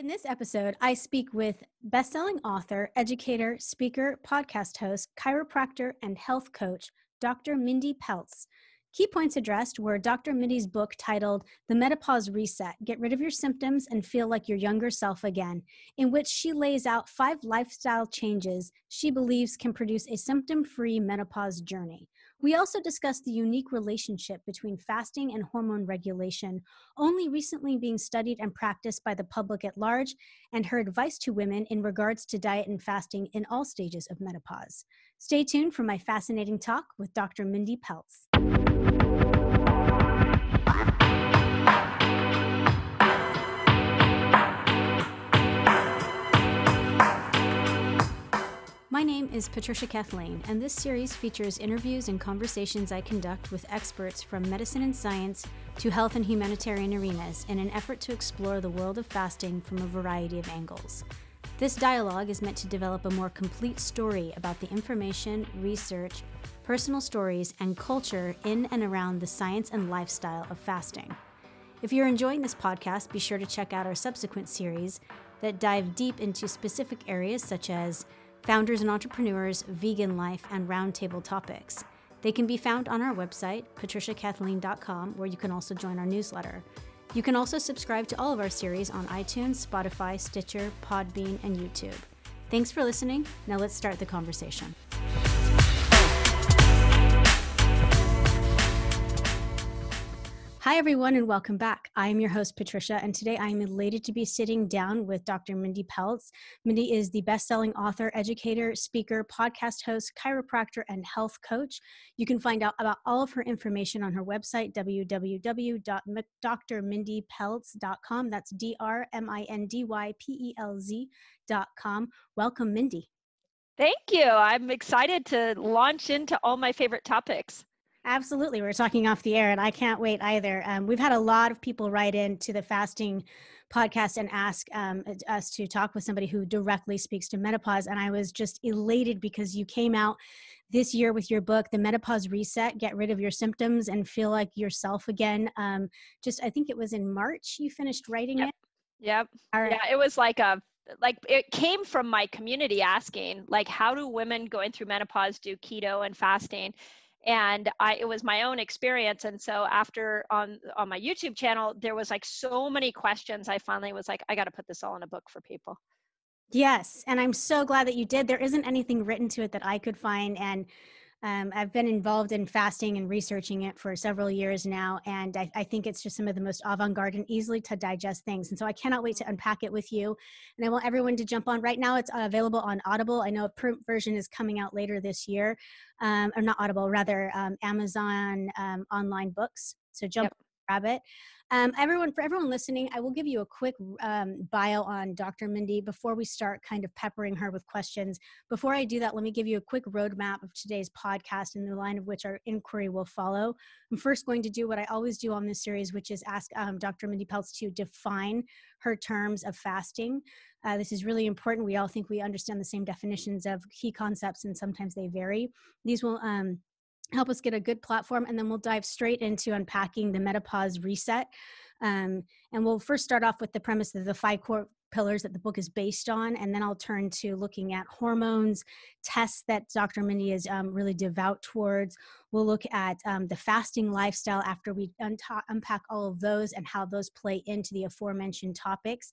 In this episode, I speak with bestselling author, educator, speaker, podcast host, chiropractor, and health coach, Dr. Mindy Pelz. Key points addressed were Dr. Mindy's book titled The Menopause Reset, Get Rid of Your Symptoms and Feel Like Your Younger Self Again, in which she lays out 5 lifestyle changes she believes can produce a symptom-free menopause journey. We also discussed the unique relationship between fasting and hormone regulation, only recently being studied and practiced by the public at large, and her advice to women in regards to diet and fasting in all stages of menopause. Stay tuned for my fascinating talk with Dr. Mindy Pelz. My name is Patricia Kathleen, and this series features interviews and conversations I conduct with experts from medicine and science to health and humanitarian arenas in an effort to explore the world of fasting from a variety of angles. This dialogue is meant to develop a more complete story about the information, research, personal stories, and culture in and around the science and lifestyle of fasting. If you're enjoying this podcast, be sure to check out our subsequent series that dive deep into specific areas such as founders and entrepreneurs, vegan life, and roundtable topics. They can be found on our website, patriciakathleen.com, where you can also join our newsletter. You can also subscribe to all of our series on iTunes, Spotify, Stitcher, Podbean, and YouTube. Thanks for listening. Now let's start the conversation. Hi, everyone, and welcome back. I am your host, Patricia, and today I am elated to be sitting down with Dr. Mindy Pelz. Mindy is the best-selling author, educator, speaker, podcast host, chiropractor, and health coach. You can find out about all of her information on her website, www.drmindypelz.com. That's DRMINDYPELZ.com. Welcome, Mindy. Thank you. I'm excited to launch into all my favorite topics. Absolutely. We're talking off the air, and I can't wait either. We've had a lot of people write into the fasting podcast and ask us to talk with somebody who directly speaks to menopause. And I was just elated because you came out this year with your book, The Menopause Reset, Get Rid of Your Symptoms and Feel Like Yourself Again. I think it was in March you finished writing it. Yep. All right. Yeah, it was it came from my community asking, how do women going through menopause do keto and fasting? And it was my own experience. And so after on my YouTube channel, there was so many questions. I finally was I got to put this all in a book for people. Yes. And I'm so glad that you did. There isn't anything written to it that I could find. And I've been involved in fasting and researching it for several years now. And I think it's just some of the most avant-garde and easily to digest things. And so I cannot wait to unpack it with you. And I want everyone to jump on. Right now, it's available on Audible. I know a print version is coming out later this year. Or not Audible, rather Amazon online books. So jump, grab it. For everyone listening, I will give you a quick bio on Dr. Mindy before we start kind of peppering her with questions. Before I do that, let me give you a quick roadmap of today's podcast in the line of which our inquiry will follow. I'm first going to do what I always do on this series, which is ask Dr. Mindy Pelz to define her terms of fasting. This is really important. We all think we understand the same definitions of key concepts, and sometimes they vary. These will help us get a good platform, and then we'll dive straight into unpacking the menopause reset. And we'll first start off with the premise of the 5 core pillars that the book is based on, and then I'll turn to looking at hormones, tests that Dr. Mindy is really devout towards. We'll look at the fasting lifestyle after we unpack all of those and how those play into the aforementioned topics.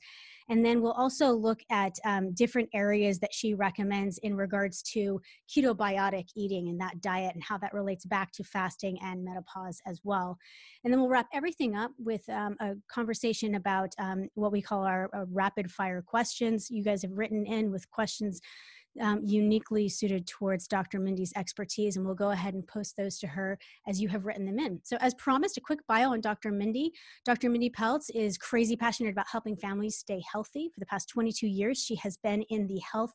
And then we'll also look at different areas that she recommends in regards to ketobiotic eating and that diet and how that relates back to fasting and menopause as well. And then we'll wrap everything up with a conversation about what we call our rapid fire questions. You guys have written in with questions uniquely suited towards Dr. Mindy's expertise, and we'll go ahead and post those to her as you have written them in. So as promised, a quick bio on Dr. Mindy. Dr. Mindy Pelz is crazy passionate about helping families stay healthy. For the past 22 years, she has been in the health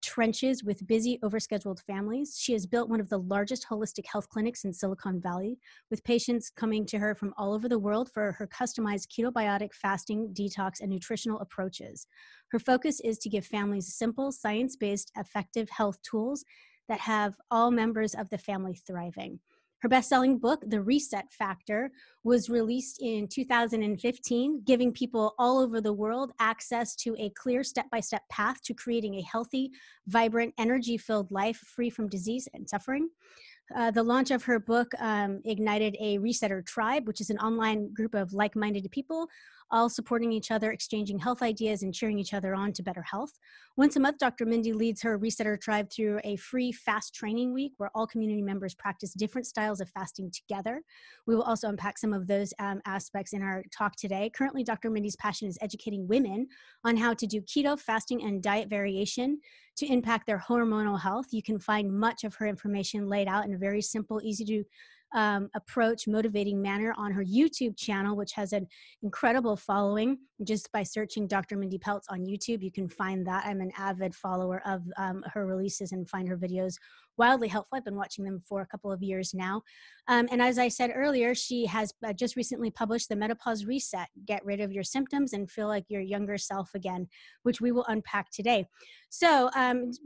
trenches with busy, overscheduled families. She has built one of the largest holistic health clinics in Silicon Valley, with patients coming to her from all over the world for her customized ketobiotic fasting, detox, and nutritional approaches. Her focus is to give families simple, science-based, effective health tools that have all members of the family thriving. Her best-selling book, The Reset Factor, was released in 2015, giving people all over the world access to a clear step-by-step path to creating a healthy, vibrant, energy-filled life free from disease and suffering. The launch of her book ignited a Resetter Tribe, which is an online group of like minded people, all supporting each other, exchanging health ideas, and cheering each other on to better health. Once a month, Dr. Mindy leads her Resetter Tribe through a free fast training week where all community members practice different styles of fasting together. We will also unpack some of those aspects in our talk today. Currently, Dr. Mindy's passion is educating women on how to do keto, fasting, and diet variation to impact their hormonal health. You can find much of her information laid out in a very simple, easy to approach, motivating manner on her YouTube channel, which has an incredible following. Just by searching Dr. Mindy Pelz on YouTube, you can find that. I'm an avid follower of her releases and find her videos wildly helpful. I've been watching them for a couple of years now. And as I said earlier, she has just recently published the Menopause Reset, Get Rid of Your Symptoms and Feel Like Your Younger Self Again, which we will unpack today. So,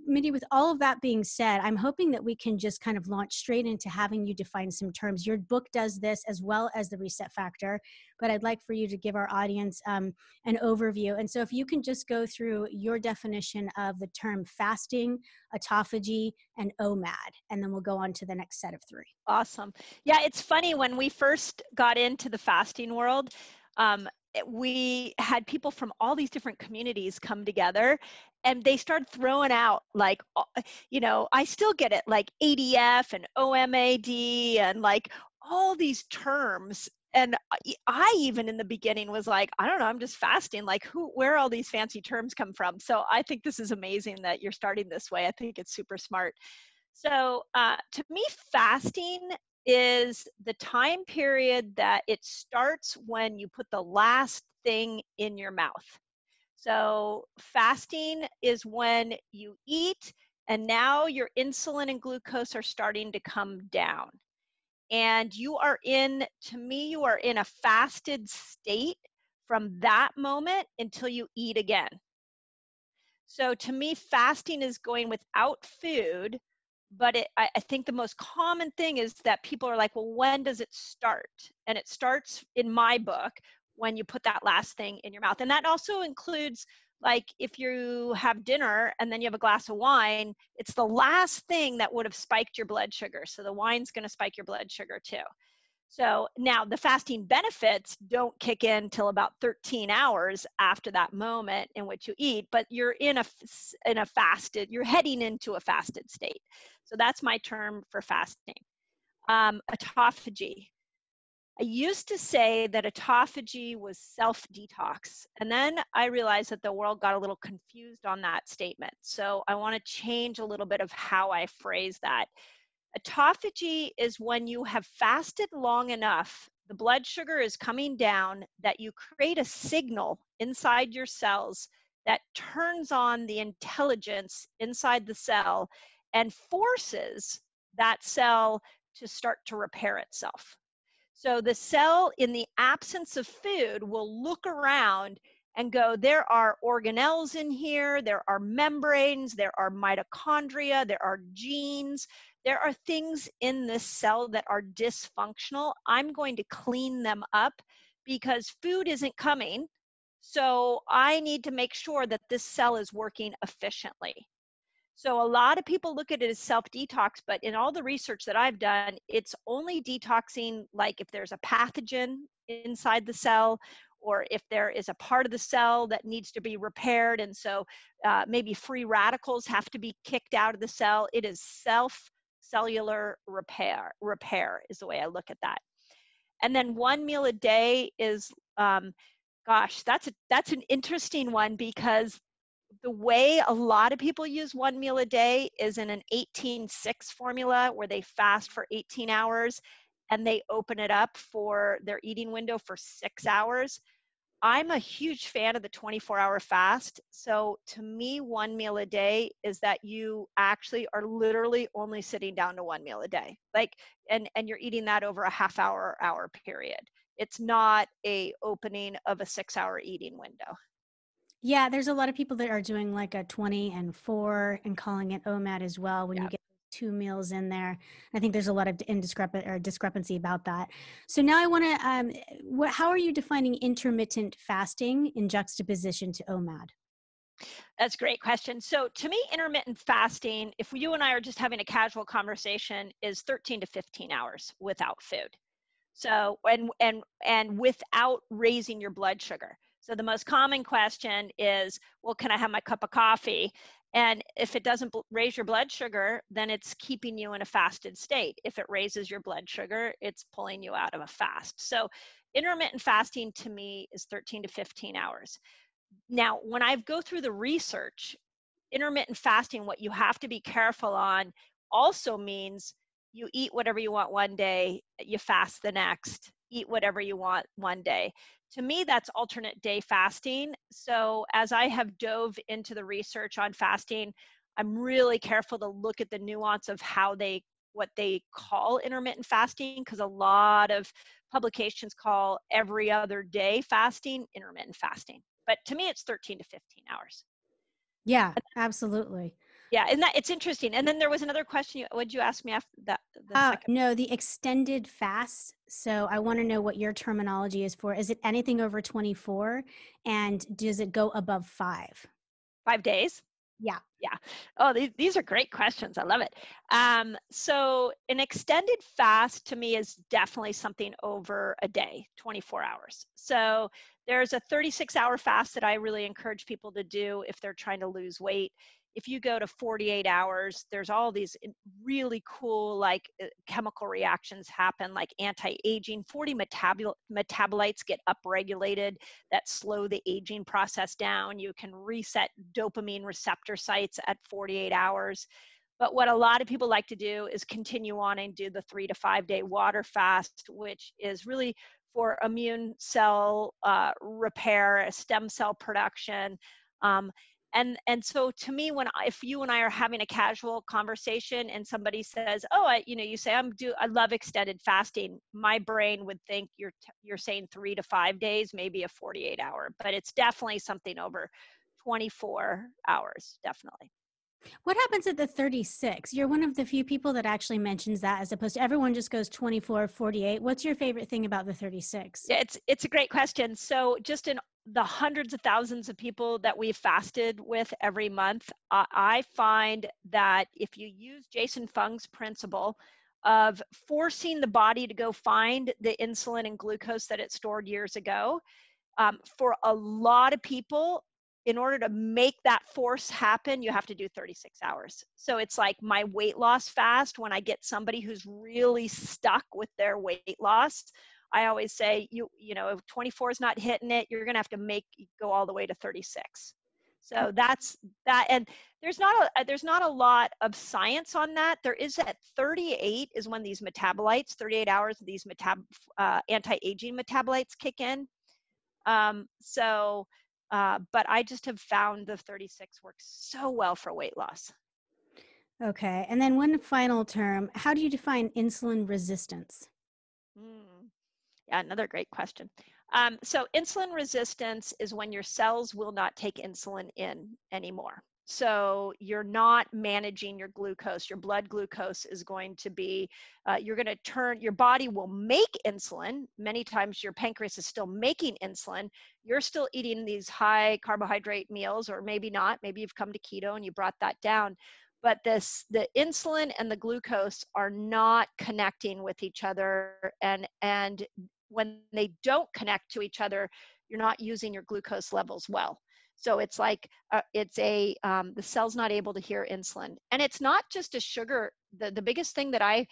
Mindy, with all of that being said, I'm hoping that we can just kind of launch straight into having you define some terms. Your book does this as well as the Reset Factor, but I'd like for you to give our audience an overview. And so if you can just go through your definition of the term fasting, autophagy, and OMAD, and then we'll go on to the next set of three. Awesome. Yeah, it's funny, when we first got into the fasting world, we had people from all these different communities come together, and they started throwing out like, I still get it, like ADF and OMAD and like all these terms. And I even in the beginning was like, I don't know, I'm just fasting. Like where all these fancy terms come from? So I think this is amazing that you're starting this way. I think it's super smart. So to me, fasting is the time period that it starts when you put the last thing in your mouth. So fasting is when you eat and now your insulin and glucose are starting to come down. And to me, you are in a fasted state from that moment until you eat again. So to me, fasting is going without food, but I think the most common thing is that people are like, well, when does it start? And it starts in my book when you put that last thing in your mouth. And that also includes, like, if you have dinner and then you have a glass of wine, it's the last thing that would have spiked your blood sugar. So the wine's going to spike your blood sugar too. So now the fasting benefits don't kick in till about 13 hours after that moment in which you eat, but you're in a fasted, you're heading into a fasted state. So that's my term for fasting. Autophagy. I used to say that autophagy was self-detox, and then I realized that the world got a little confused on that statement. So I want to change a little bit of how I phrase that. Autophagy is when you have fasted long enough, the blood sugar is coming down, that you create a signal inside your cells that turns on the intelligence inside the cell and forces that cell to start to repair itself. So the cell, in the absence of food, will look around and go, there are organelles in here, there are membranes, there are mitochondria, there are genes, there are things in this cell that are dysfunctional. I'm going to clean them up because food isn't coming. So I need to make sure that this cell is working efficiently. So a lot of people look at it as self-detox, but in all the research that I've done, it's only detoxing like if there's a pathogen inside the cell, or if there is a part of the cell that needs to be repaired. And so maybe free radicals have to be kicked out of the cell. It is cellular repair is the way I look at that. And then 1 meal a day is, gosh, that's an interesting one, because the way a lot of people use 1 meal a day is in an 18-6 formula, where they fast for 18 hours and they open it up for their eating window for 6 hours. I'm a huge fan of the 24-hour fast. So to me, 1 meal a day is that you actually are literally only sitting down to 1 meal a day. Like, and you're eating that over a hour period. It's not a opening of a 6-hour eating window. Yeah, there's a lot of people that are doing like a 20 and 4 and calling it OMAD as well when you get 2 meals in there. I think there's a lot of discrepancy about that. So now I want to, how are you defining intermittent fasting in juxtaposition to OMAD? That's a great question. So to me, intermittent fasting, if you and I are just having a casual conversation, is 13 to 15 hours without food. So and without raising your blood sugar. So the most common question is, well, can I have my cup of coffee? And if it doesn't raise your blood sugar, then it's keeping you in a fasted state. If it raises your blood sugar, it's pulling you out of a fast. So intermittent fasting to me is 13 to 15 hours. Now, when I go through the research, intermittent fasting, what you have to be careful on also means you eat whatever you want one day, you fast the next, eat whatever you want one day. To me, that's alternate day fasting. So as I have dove into the research on fasting, I'm really careful to look at the nuance of what they call intermittent fasting, because a lot of publications call every other day fasting intermittent fasting. But to me, it's 13 to 15 hours. Yeah, absolutely. Yeah, and that it's interesting. And then there was another question. Would you ask me after that? The second. No, the extended fast. So I want to know what your terminology is for. Is it anything over 24? And does it go above 5? 5 days. Yeah. Yeah. Oh, these are great questions. I love it. So an extended fast to me is definitely something over a day, 24 hours. So there's a 36-hour fast that I really encourage people to do if they're trying to lose weight. If you go to 48 hours, there's all these really cool chemical reactions happen, like anti-aging. 40 metabolites get upregulated that slow the aging process down. You can reset dopamine receptor sites at 48 hours. But what a lot of people like to do is continue on and do the 3 to 5 day water fast, which is really for immune cell repair, stem cell production. And so to me, if you and I are having a casual conversation and somebody says, oh, you say I love extended fasting, my brain would think you're saying 3 to 5 days, maybe a 48-hour, but it's definitely something over 24 hours, definitely. What happens at the 36? You're one of the few people that actually mentions that, as opposed to everyone just goes 24, 48. What's your favorite thing about the 36? Yeah, it's a great question. So just in the hundreds of thousands of people that we've fasted with every month, I find that if you use Jason Fung's principle of forcing the body to go find the insulin and glucose that it stored years ago, for a lot of people, in order to make that force happen, you have to do 36 hours. So it's like my weight loss fast. When I get somebody who's really stuck with their weight loss, I always say, if 24 is not hitting it, you're going to have to go all the way to 36. So that's that. And there's not a lot of science on that. There is at 38 is when these metabolites, 38 hours, these anti-aging metabolites kick in. But I just have found the 36 works so well for weight loss. Okay. And then one final term, how do you define insulin resistance? Yeah, another great question. So insulin resistance is when your cells will not take insulin in anymore. So you're not managing your glucose. Your blood glucose is going to be, your body will make insulin. Many times your pancreas is still making insulin. You're still eating these high carbohydrate meals, or maybe not. Maybe you've come to keto and you brought that down. But the insulin and the glucose are not connecting with each other. And when they don't connect to each other, you're not using your glucose levels well. So it's like the cell's not able to hear insulin. And it's not just a sugar. The biggest thing that I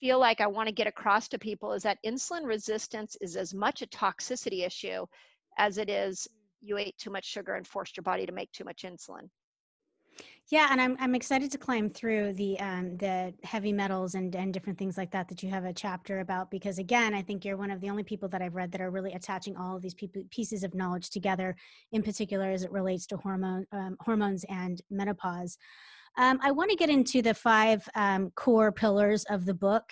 feel like I want to get across to people is that insulin resistance is as much a toxicity issue as it is you ate too much sugar and forced your body to make too much insulin. Yeah, and I'm excited to climb through the heavy metals and different things like that you have a chapter about, because again, I think you're one of the only people that I've read that are really attaching all of these pieces of knowledge together, in particular as it relates to hormones and menopause. I want to get into the five core pillars of the book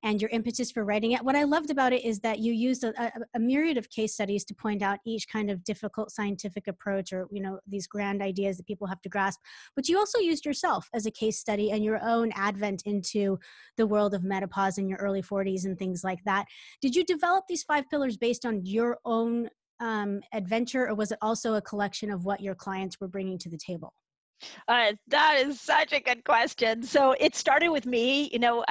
and your impetus for writing it. What I loved about it is that you used a myriad of case studies to point out each kind of difficult scientific approach, or these grand ideas that people have to grasp. But you also used yourself as a case study and your own advent into the world of menopause in your early 40s and things like that. Did you develop these five pillars based on your own adventure, or was it also a collection of what your clients were bringing to the table? That is such a good question. So it started with me.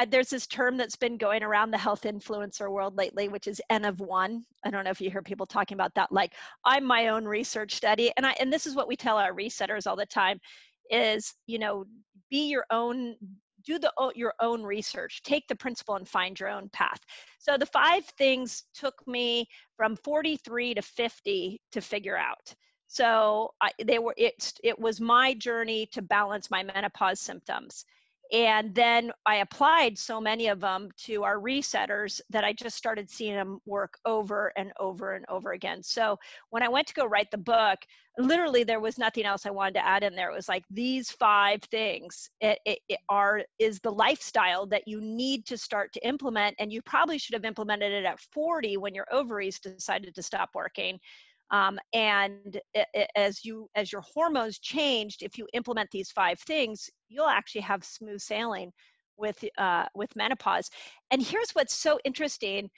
There's this term that's been going around the health influencer world lately, which is N of one. I don't know if you hear people talking about that. Like, I'm my own research study, and this is what we tell our resetters all the time: is be your own. Your own research. Take the principle and find your own path. So the five things took me from 43 to 50 to figure out. So it was my journey to balance my menopause symptoms. And then I applied so many of them to our resetters that I just started seeing them work over and over and over again. So when I went to go write the book, literally there was nothing else I wanted to add in there. It was like, these five things is the lifestyle that you need to start to implement. And you probably should have implemented it at 40 when your ovaries decided to stop working. As your hormones changed, if you implement these five things, you'll actually have smooth sailing with menopause. And here's what's so interesting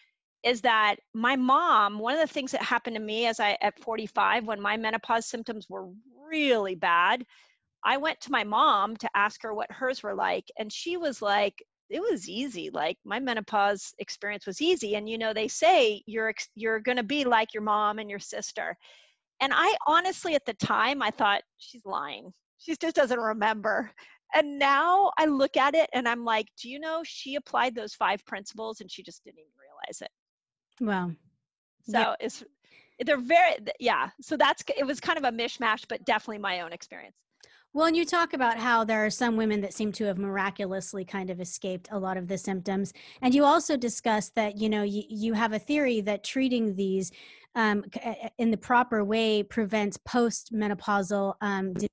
is that my mom, one of the things that happened to me at 45, when my menopause symptoms were really bad, I went to my mom to ask her what hers were like. And she was like, it was easy. Like, my menopause experience was easy. And, they say you're going to be like your mom and your sister. And I honestly, at the time, I thought, she's lying. She just doesn't remember. And now I look at it and I'm like, do you know, she applied those five principles and she just didn't even realize it. Wow. Yeah. So so it was kind of a mishmash, but definitely my own experience. Well, and you talk about how there are some women that seem to have miraculously kind of escaped a lot of the symptoms. And you also discuss that, you have a theory that treating these in the proper way prevents postmenopausal diseases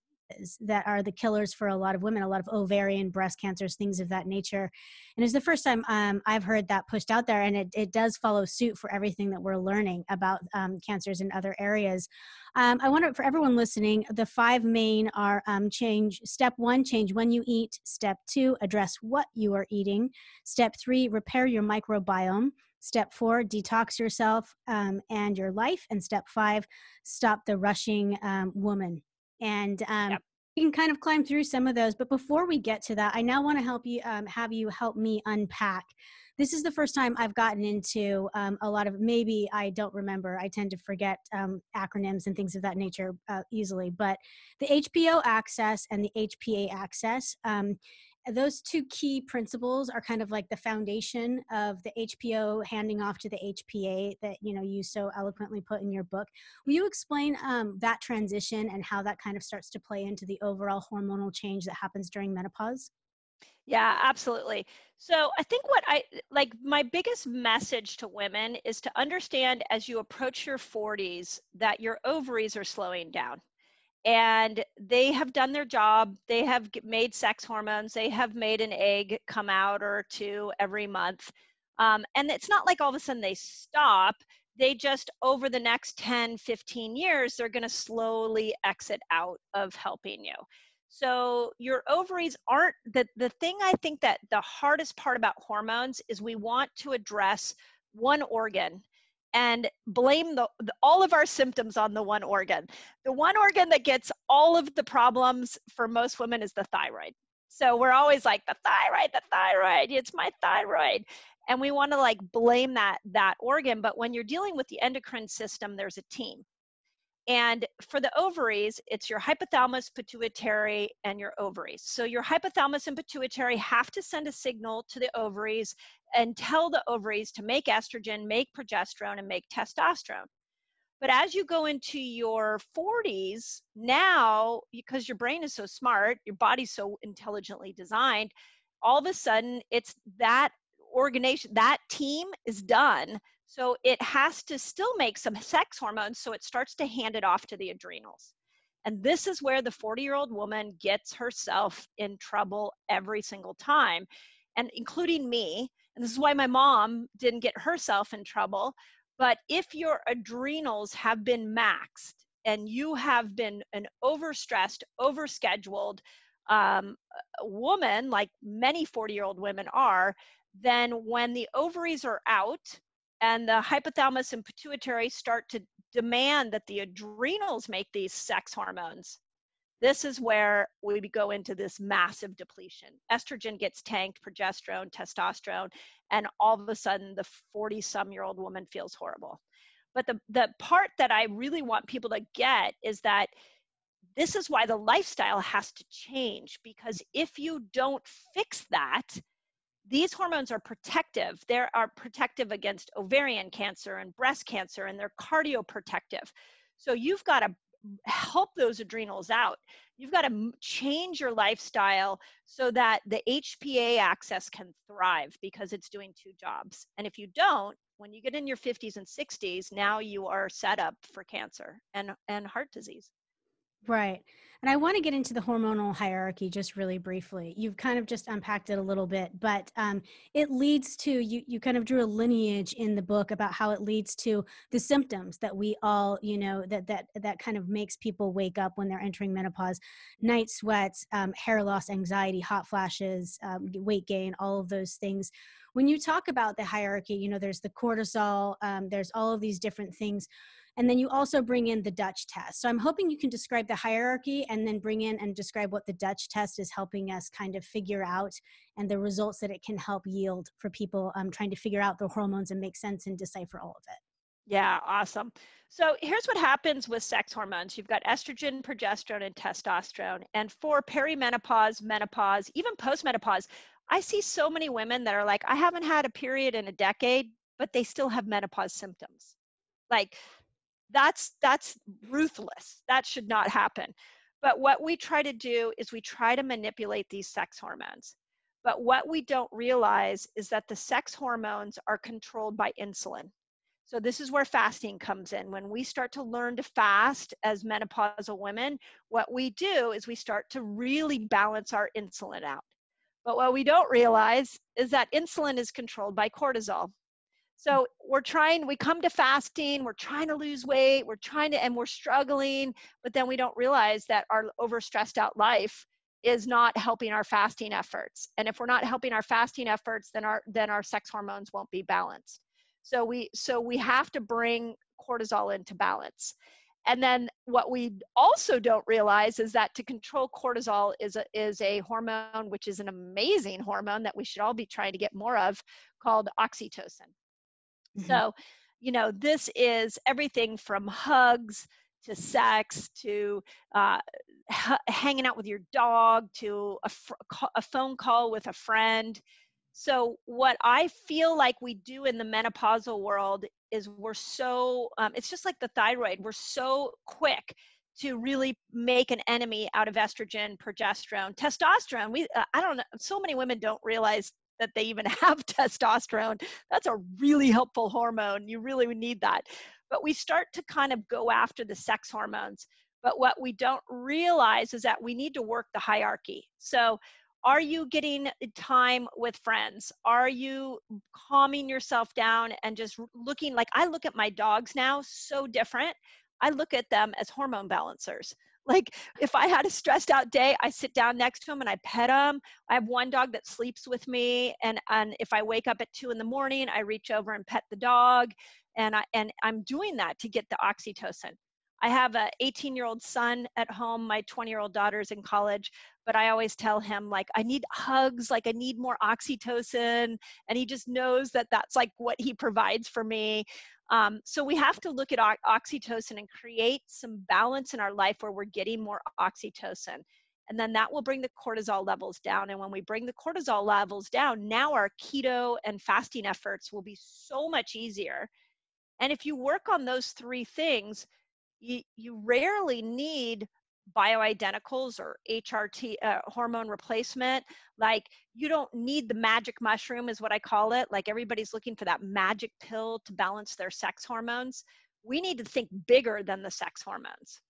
that are the killers for a lot of women, a lot of ovarian, breast cancers, things of that nature. And it's the first time I've heard that pushed out there. And it does follow suit for everything that we're learning about cancers in other areas. I wonder, for everyone listening, the five main are step one, change when you eat. Step two, address what you are eating. Step three, repair your microbiome. Step four, detox yourself and your life. And step five, stop the rushing woman. And Yep. we can kind of climb through some of those. But before we get to that, I now want to have you help me unpack. This is the first time I've gotten into a lot of, maybe I don't remember. I tend to forget acronyms and things of that nature easily. But the HPO access and the HPA access, those two key principles are kind of like the foundation of the HPO handing off to the HPA that you so eloquently put in your book. Will you explain that transition and how that kind of starts to play into the overall hormonal change that happens during menopause? Yeah, absolutely. So I think my biggest message to women is to understand, as you approach your 40s, that your ovaries are slowing down. And they have done their job. They have made sex hormones. They have made an egg come out or two every month. And it's not like all of a sudden they stop. They just, over the next 10, 15 years, they're going to slowly exit out of helping you. So your ovaries aren't the thing. I think that the hardest part about hormones is we want to address one organ and blame all of our symptoms on the one organ. The one organ that gets all of the problems for most women is the thyroid. So we're always like, the thyroid, it's my thyroid. And we want to blame that organ. But when you're dealing with the endocrine system, there's a team. And for the ovaries, it's your hypothalamus, pituitary, and your ovaries. So your hypothalamus and pituitary have to send a signal to the ovaries and tell the ovaries to make estrogen, make progesterone, and make testosterone. But as you go into your 40s, now, because your brain is so smart, your body's so intelligently designed, all of a sudden it's that organization, that team is done. So it has to still make some sex hormones. So it starts to hand it off to the adrenals. And this is where the 40-year-old woman gets herself in trouble every single time, and including me. And this is why my mom didn't get herself in trouble. But if your adrenals have been maxed and you have been an overstressed, overscheduled um, woman, like many 40-year-old women are, then when the ovaries are out and the hypothalamus and pituitary start to demand that the adrenals make these sex hormones, this is where we go into this massive depletion. Estrogen gets tanked, progesterone, testosterone, and all of a sudden the 40-some-year-old woman feels horrible. But the part that I really want people to get is that this is why the lifestyle has to change, because if you don't fix that, these hormones are protective. They are protective against ovarian cancer and breast cancer, and they're cardioprotective. So you've got to help those adrenals out. You've got to change your lifestyle so that the HPA axis can thrive, because it's doing two jobs. And if you don't, when you get in your 50s and 60s, now you are set up for cancer and heart disease. Right. And I want to get into the hormonal hierarchy just really briefly. You've kind of just unpacked it a little bit, but it leads to, you kind of drew a lineage in the book about how it leads to the symptoms that we all, that kind of makes people wake up when they're entering menopause: night sweats, hair loss, anxiety, hot flashes, weight gain, all of those things. When you talk about the hierarchy, there's the cortisol, there's all of these different things. And then you also bring in the Dutch test. So I'm hoping you can describe the hierarchy and then bring in and describe what the Dutch test is helping us kind of figure out, and the results that it can help yield for people trying to figure out the hormones and make sense and decipher all of it. Yeah, awesome. So here's what happens with sex hormones. You've got estrogen, progesterone, and testosterone. And for perimenopause, menopause, even postmenopause, I see so many women that are like, I haven't had a period in a decade, but they still have menopause symptoms. Like, that's ruthless. That should not happen. But what we try to do is we try to manipulate these sex hormones. But what we don't realize is that the sex hormones are controlled by insulin. So this is where fasting comes in. When we start to learn to fast as menopausal women, what we do is we start to really balance our insulin out. But what we don't realize is that insulin is controlled by cortisol. So we come to fasting, we're trying to lose weight, and we're struggling, but then we don't realize that our overstressed out life is not helping our fasting efforts. And if we're not helping our fasting efforts, then our sex hormones won't be balanced. So we have to bring cortisol into balance. And then what we also don't realize is that to control cortisol is a hormone, which is an amazing hormone that we should all be trying to get more of, called oxytocin. So, this is everything from hugs to sex to hanging out with your dog to a phone call with a friend. So, what I feel like we do in the menopausal world is we're so, it's just like the thyroid, we're so quick to really make an enemy out of estrogen, progesterone, testosterone. I don't know, so many women don't realize that they even have testosterone. That's a really helpful hormone. You really need that. But we start to kind of go after the sex hormones. But what we don't realize is that we need to work the hierarchy. So are you getting time with friends? Are you calming yourself down and just looking? Like, I look at my dogs now so different. I look at them as hormone balancers. Like, if I had a stressed out day, I sit down next to them and I pet them. I have one dog that sleeps with me, and if I wake up at 2 a.m, I reach over and pet the dog, and I'm doing that to get the oxytocin. I have a 18-year-old son at home. My 20-year-old daughter's in college, but I always tell him, like, I need hugs, like I need more oxytocin, and he just knows that that's like what he provides for me. So we have to look at oxytocin and create some balance in our life where we're getting more oxytocin. And then that will bring the cortisol levels down. And when we bring the cortisol levels down, now our keto and fasting efforts will be so much easier. And if you work on those three things, you rarely need bioidenticals or HRT, hormone replacement. Like, you don't need the magic mushroom, is what I call it. Like, everybody's looking for that magic pill to balance their sex hormones. We need to think bigger than the sex hormones.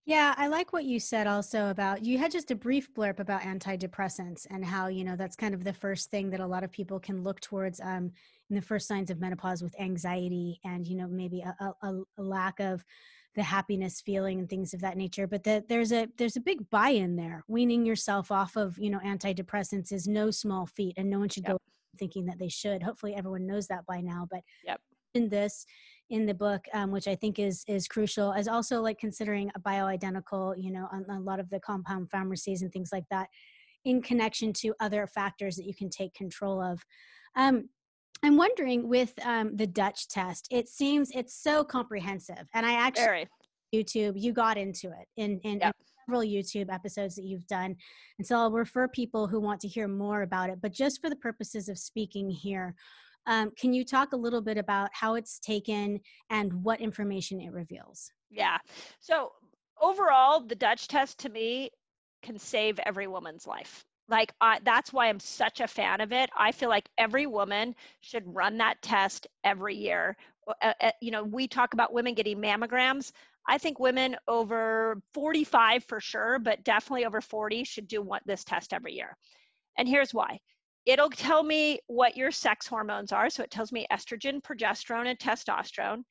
Yeah, I like what you said also about you had just a brief blurb about antidepressants and how, that's kind of the first thing that a lot of people can look towards in the first signs of menopause with anxiety and, maybe a lack of the happiness feeling and things of that nature. But there's a big buy-in there. Weaning yourself off of, antidepressants is no small feat, and no one should Yep. go thinking that they should. Hopefully everyone knows that by now. But Yep. in this in the book, which I think is crucial, as also like considering a bioidentical, on a lot of the compound pharmacies and things like that, in connection to other factors that you can take control of. Um, I'm wondering with the Dutch test, it seems it's so comprehensive, and I actually Very. YouTube, you got into it in Yep. several YouTube episodes that you've done. And so I'll refer people who want to hear more about it. But just for the purposes of speaking here, can you talk a little bit about how it's taken and what information it reveals? Yeah. So overall, the Dutch test to me can save every woman's life. Like that's why I'm such a fan of it. I feel like every woman should run that test every year. We talk about women getting mammograms. I think women over 45 for sure, but definitely over 40 should do this test every year. And here's why. It'll tell me what your sex hormones are. So it tells me estrogen, progesterone, and testosterone.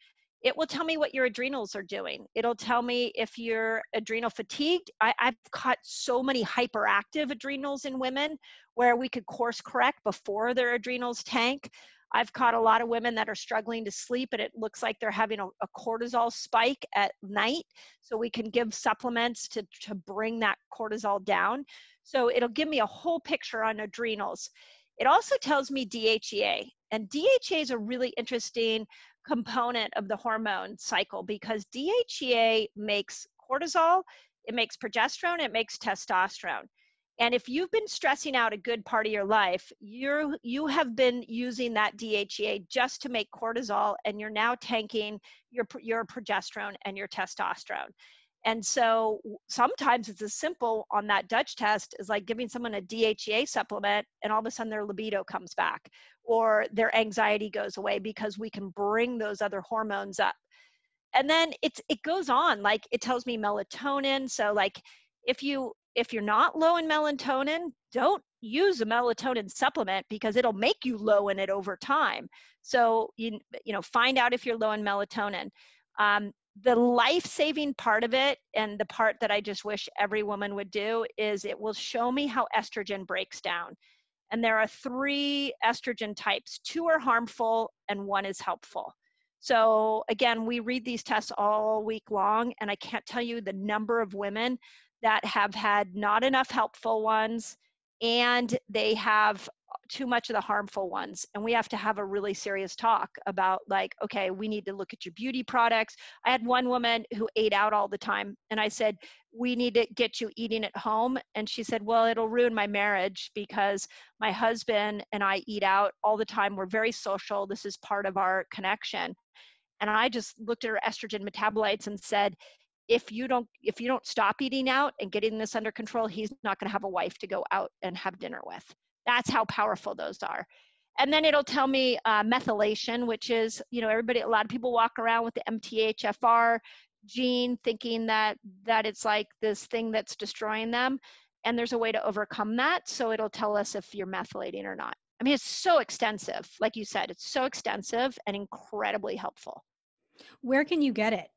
It will tell me what your adrenals are doing. It'll tell me if you're adrenal fatigued. I've caught so many hyperactive adrenals in women where we could course correct before their adrenals tank. I've caught a lot of women that are struggling to sleep and it looks like they're having a cortisol spike at night. So we can give supplements to bring that cortisol down. So it'll give me a whole picture on adrenals. It also tells me DHEA. And DHEA is a really interesting component of the hormone cycle because DHEA makes cortisol, it makes progesterone, it makes testosterone. And if you've been stressing out a good part of your life, you have been using that DHEA just to make cortisol, and you're now tanking your progesterone and your testosterone. And so sometimes it's as simple on that Dutch test as like giving someone a DHEA supplement and all of a sudden their libido comes back or their anxiety goes away because we can bring those other hormones up. And then it goes on, like it tells me melatonin. So like if you're not low in melatonin, don't use a melatonin supplement because it'll make you low in it over time. So find out if you're low in melatonin. The life-saving part of it, and the part that I just wish every woman would do, is it will show me how estrogen breaks down. And there are 3 estrogen types. 2 are harmful and 1 is helpful. So again, we read these tests all week long, and I can't tell you the number of women that have had not enough helpful ones and they have too much of the harmful ones. And we have to have a really serious talk about like, okay, we need to look at your beauty products. I had one woman who ate out all the time. And I said, we need to get you eating at home. And she said, well, it'll ruin my marriage because my husband and I eat out all the time. We're very social. This is part of our connection. And I just looked at her estrogen metabolites and said, if you don't stop eating out and getting this under control, he's not going to have a wife to go out and have dinner with. That's how powerful those are. And then it'll tell me methylation, which is, a lot of people walk around with the MTHFR gene thinking that it's like this thing that's destroying them. And there's a way to overcome that. So it'll tell us if you're methylating or not. I mean, it's so extensive. Like you said, it's so extensive and incredibly helpful. Where can you get it?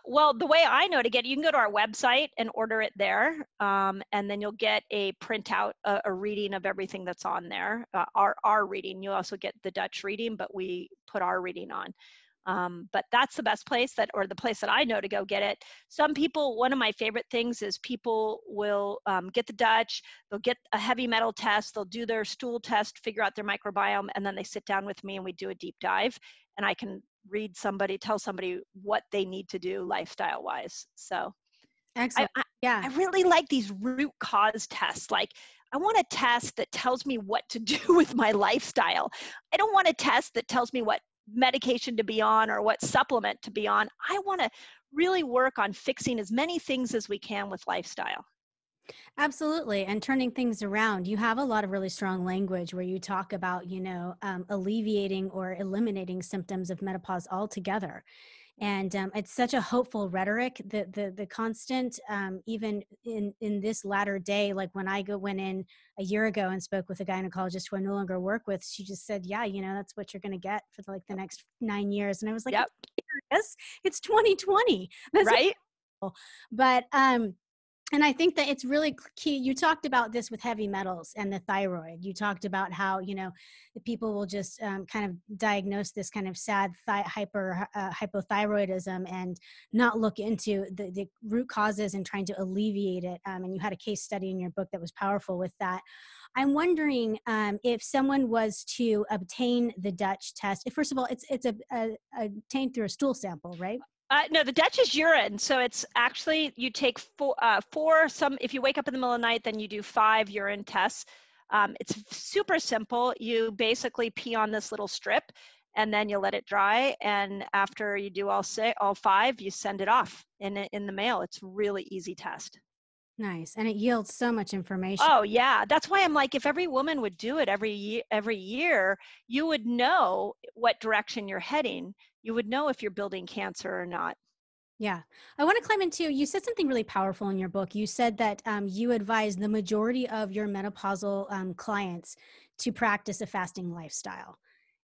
Well, the way I know to get it, you can go to our website and order it there. And then you'll get a printout, a reading of everything that's on there. Our reading. You also get the Dutch reading, but we put our reading on. But that's the best place or the place that I know to go get it. Some people, one of my favorite things is people will get the Dutch, they'll get a heavy metal test, they'll do their stool test, figure out their microbiome, and then they sit down with me and we do a deep dive. And I can tell somebody what they need to do lifestyle wise. So Excellent. Yeah. I really like these root cause tests. Like I want a test that tells me what to do with my lifestyle. I don't want a test that tells me what medication to be on or what supplement to be on. I want to really work on fixing as many things as we can with lifestyle. Absolutely. And turning things around. You have a lot of really strong language where you talk about, alleviating or eliminating symptoms of menopause altogether. And it's such a hopeful rhetoric, the constant, even in this latter day, like when went in a year ago and spoke with a gynecologist who I no longer work with, she just said, yeah, that's what you're going to get for like the next 9 years. And I was like, Yep. yes, it's 2020. That's Right. incredible. But and I think that it's really key. You talked about this with heavy metals and the thyroid. You talked about how, the people will just kind of diagnose this kind of sad hypothyroidism and not look into the root causes and trying to alleviate it. And you had a case study in your book that was powerful with that. I'm wondering if someone was to obtain the Dutch test. First of all, it's obtained through a stool sample, right? No, the Dutch is urine. So it's actually, you take if you wake up in the middle of the night, then you do 5 urine tests. It's super simple. You basically pee on this little strip and then you let it dry. And after you do all 5, you send it off in the mail. It's a really easy test. Nice. And it yields so much information. Oh yeah. That's why I'm like, if every woman would do it every year, you would know what direction you're heading. You would know if you're building cancer or not. Yeah. I want to climb into, you said something really powerful in your book. You said that you advise the majority of your menopausal clients to practice a fasting lifestyle.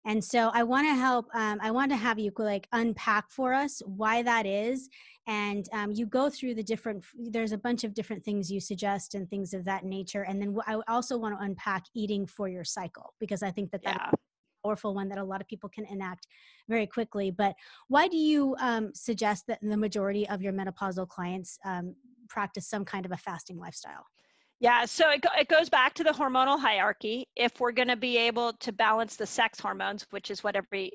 And so I want to have you like unpack for us why that is. And you go through there's a bunch of different things you suggest and things of that nature. And then I also want to unpack eating for your cycle, because I think that Yeah. powerful one that a lot of people can enact very quickly. But why do you suggest that the majority of your menopausal clients practice some kind of a fasting lifestyle? Yeah, so it goes back to the hormonal hierarchy. If we're going to be able to balance the sex hormones, which is what every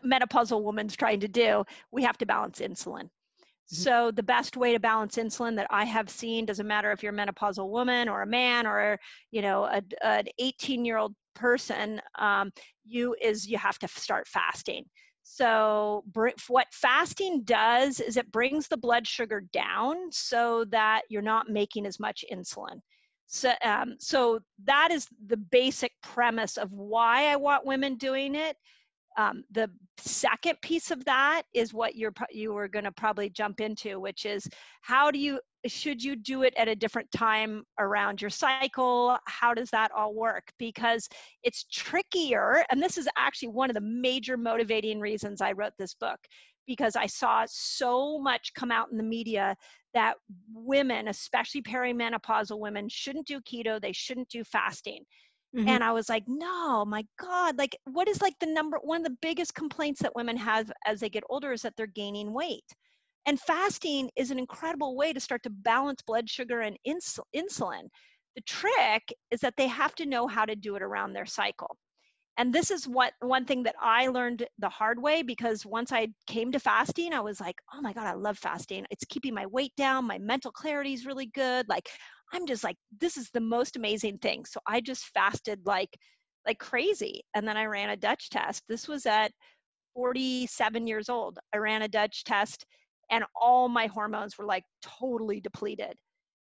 menopausal woman's trying to do, we have to balance insulin. Mm-hmm. So the best way to balance insulin that I have seen, doesn't matter if you're a menopausal woman or a man or an 18-year-old person, you have to start fasting. So what fasting does is it brings the blood sugar down so that you're not making as much insulin. So that is the basic premise of why I want women doing it. The second piece of that is what you were going to probably jump into, which is should you do it at a different time around your cycle? How does that all work? Because it's trickier. And this is actually one of the major motivating reasons I wrote this book, because I saw so much come out in the media that women, especially perimenopausal women, shouldn't do keto. They shouldn't do fasting. Mm-hmm. And I was like, no, my God, like what is like one of the biggest complaints that women have as they get older is that they're gaining weight. And fasting is an incredible way to start to balance blood sugar and insulin. The trick is that they have to know how to do it around their cycle. And this is one thing that I learned the hard way, because once I came to fasting, I was like, oh my God, I love fasting. It's keeping my weight down. My mental clarity is really good. Like, I'm just like, this is the most amazing thing. So I just fasted like crazy. And then I ran a Dutch test. This was at 47 years old. I ran a Dutch test and all my hormones were like totally depleted.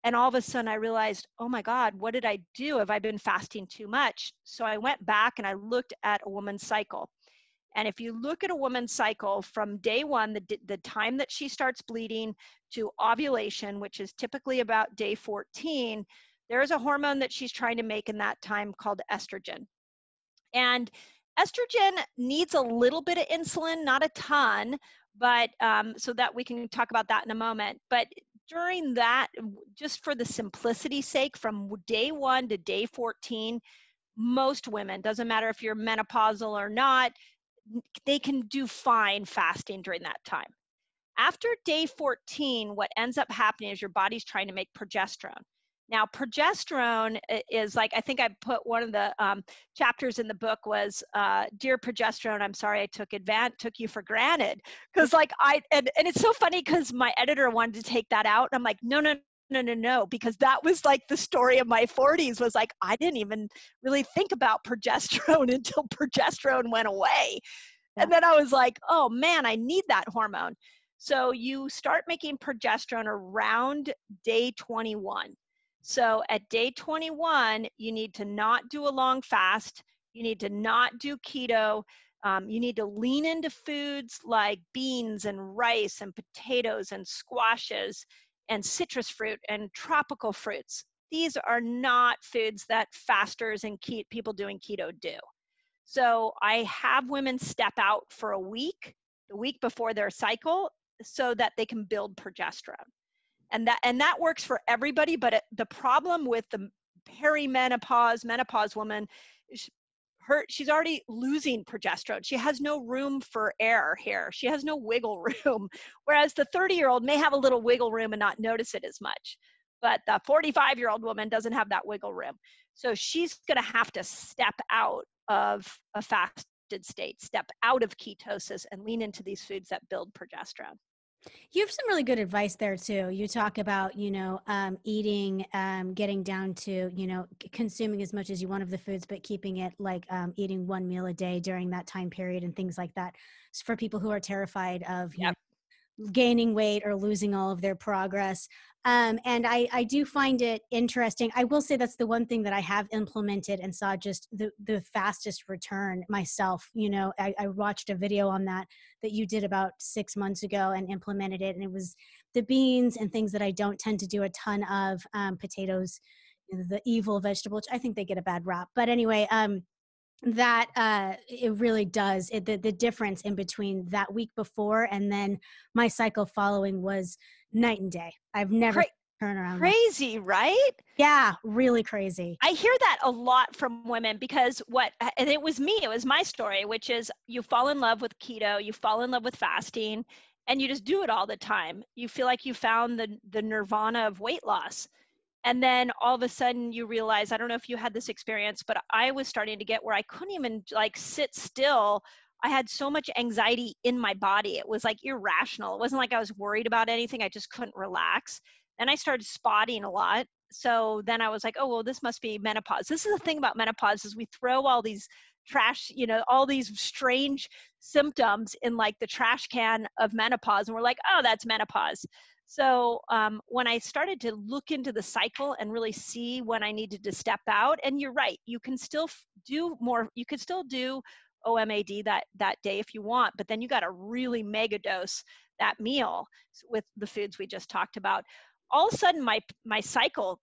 And all of a sudden I realized, oh my God, what did I do? Have I been fasting too much? So I went back and I looked at a woman's cycle. And if you look at a woman's cycle from day one, the time that she starts bleeding to ovulation, which is typically about day 14, there is a hormone that she's trying to make in that time called estrogen. And estrogen needs a little bit of insulin, not a ton, but so that we can talk about that in a moment. But during that, just for the simplicity's sake, from day 1 to day 14, most women, doesn't matter if you're menopausal or not, they can do fine fasting during that time. After day 14, what ends up happening is your body's trying to make progesterone. Now, progesterone is like, I think I put one of the chapters in the book was, dear progesterone, I'm sorry I took you for granted. Because like and it's so funny because my editor wanted to take that out. And I'm like, no, because that was like the story of my 40s was like, I didn't even really think about progesterone until progesterone went away. Yeah. And then I was like, oh man, I need that hormone. So you start making progesterone around day 21. So at day 21, you need to not do a long fast. You need to not do keto. You need to lean into foods like beans and rice and potatoes and squashes and citrus fruit and tropical fruits. These are not foods that fasters and people doing keto do. So I have women step out for a week, the week before their cycle, so that they can build progesterone. And that works for everybody. But the problem with the menopause woman is she's already losing progesterone. She has no room for air here. She has no wiggle room. Whereas the 30-year-old may have a little wiggle room and not notice it as much. But the 45-year-old woman doesn't have that wiggle room. So she's going to have to step out of a fasted state, step out of ketosis, and lean into these foods that build progesterone. You have some really good advice there too. You talk about, eating, getting down to, consuming as much as you want of the foods, but keeping it like eating one meal a day during that time period and things like that. So for people who are terrified of, Yep. Gaining weight or losing all of their progress. And I do find it interesting. I will say that's the one thing that I have implemented and saw just the fastest return myself. I watched a video on that you did about 6 months ago and implemented it. And it was the beans and things that I don't tend to do a ton of, potatoes, the evil vegetable, which I think they get a bad rap. But anyway, that it really does the difference in between that week before and then my cycle following was night and day. I've never turned around crazy, right? Yeah, really crazy. I hear that a lot from women because and it was my story, which is you fall in love with keto, you fall in love with fasting, and you just do it all the time. You feel like you found the nirvana of weight loss. And then all of a sudden you realize, I don't know if you had this experience, but I was starting to get where I couldn't even like sit still. I had so much anxiety in my body. It was like irrational. It wasn't like I was worried about anything. I just couldn't relax. Then I started spotting a lot. So then I was like, oh, well, this must be menopause. This is the thing about menopause is we throw all these trash, all these strange symptoms in like the trash can of menopause. And we're like, oh, that's menopause. So when I started to look into the cycle and really see when I needed to step out, and you're right, you can still do more. You could still do OMAD that day if you want, but then you got to really mega dose that meal with the foods we just talked about. All of a sudden, my cycle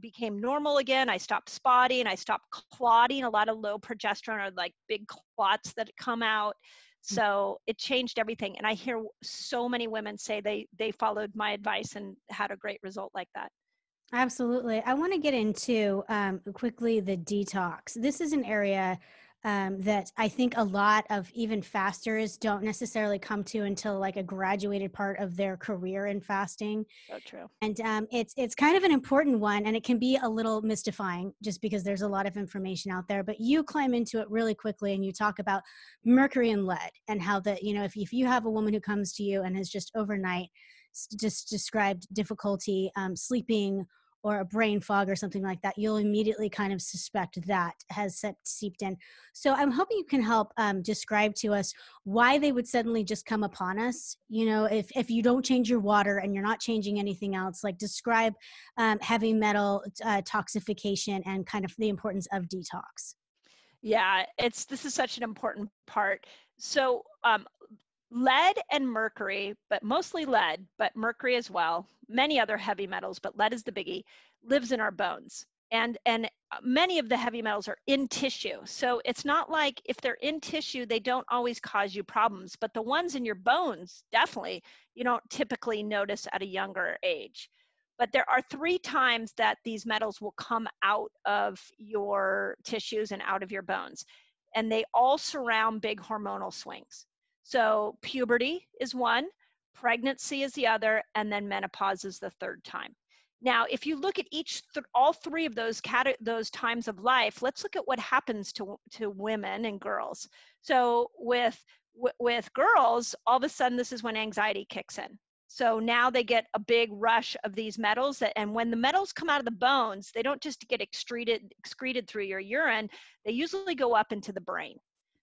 became normal again. I stopped spotting. I stopped clotting. A lot of low progesterone or like big clots that come out. So it changed everything. And I hear so many women say they followed my advice and had a great result like that. Absolutely. I want to get into quickly the detox. This is an area that I think a lot of even fasters don't necessarily come to until like a graduated part of their career in fasting. So true. And it's kind of an important one, and it can be a little mystifying just because there's a lot of information out there. But you climb into it really quickly, and you talk about mercury and lead, and how that if you have a woman who comes to you and has just overnight just described difficulty sleeping or a brain fog or something like that, you'll immediately kind of suspect that has seeped in. So I'm hoping you can help describe to us why they would suddenly just come upon us. If you don't change your water and you're not changing anything else, like describe heavy metal toxification and kind of the importance of detox. Yeah, this is such an important part. So lead and mercury, but mostly lead, but mercury as well, many other heavy metals, but lead is the biggie, lives in our bones. And many of the heavy metals are in tissue. So it's not like if they're in tissue, they don't always cause you problems, but the ones in your bones, definitely, you don't typically notice at a younger age. But there are 3 times that these metals will come out of your tissues and out of your bones. And they all surround big hormonal swings. So puberty is one, pregnancy is the other, and then menopause is the 3rd time. Now, if you look at all 3 of those times of life, let's look at what happens to women and girls. So with girls, all of a sudden, this is when anxiety kicks in. So now they get a big rush of these metals and when the metals come out of the bones, they don't just get excreted through your urine, they usually go up into the brain.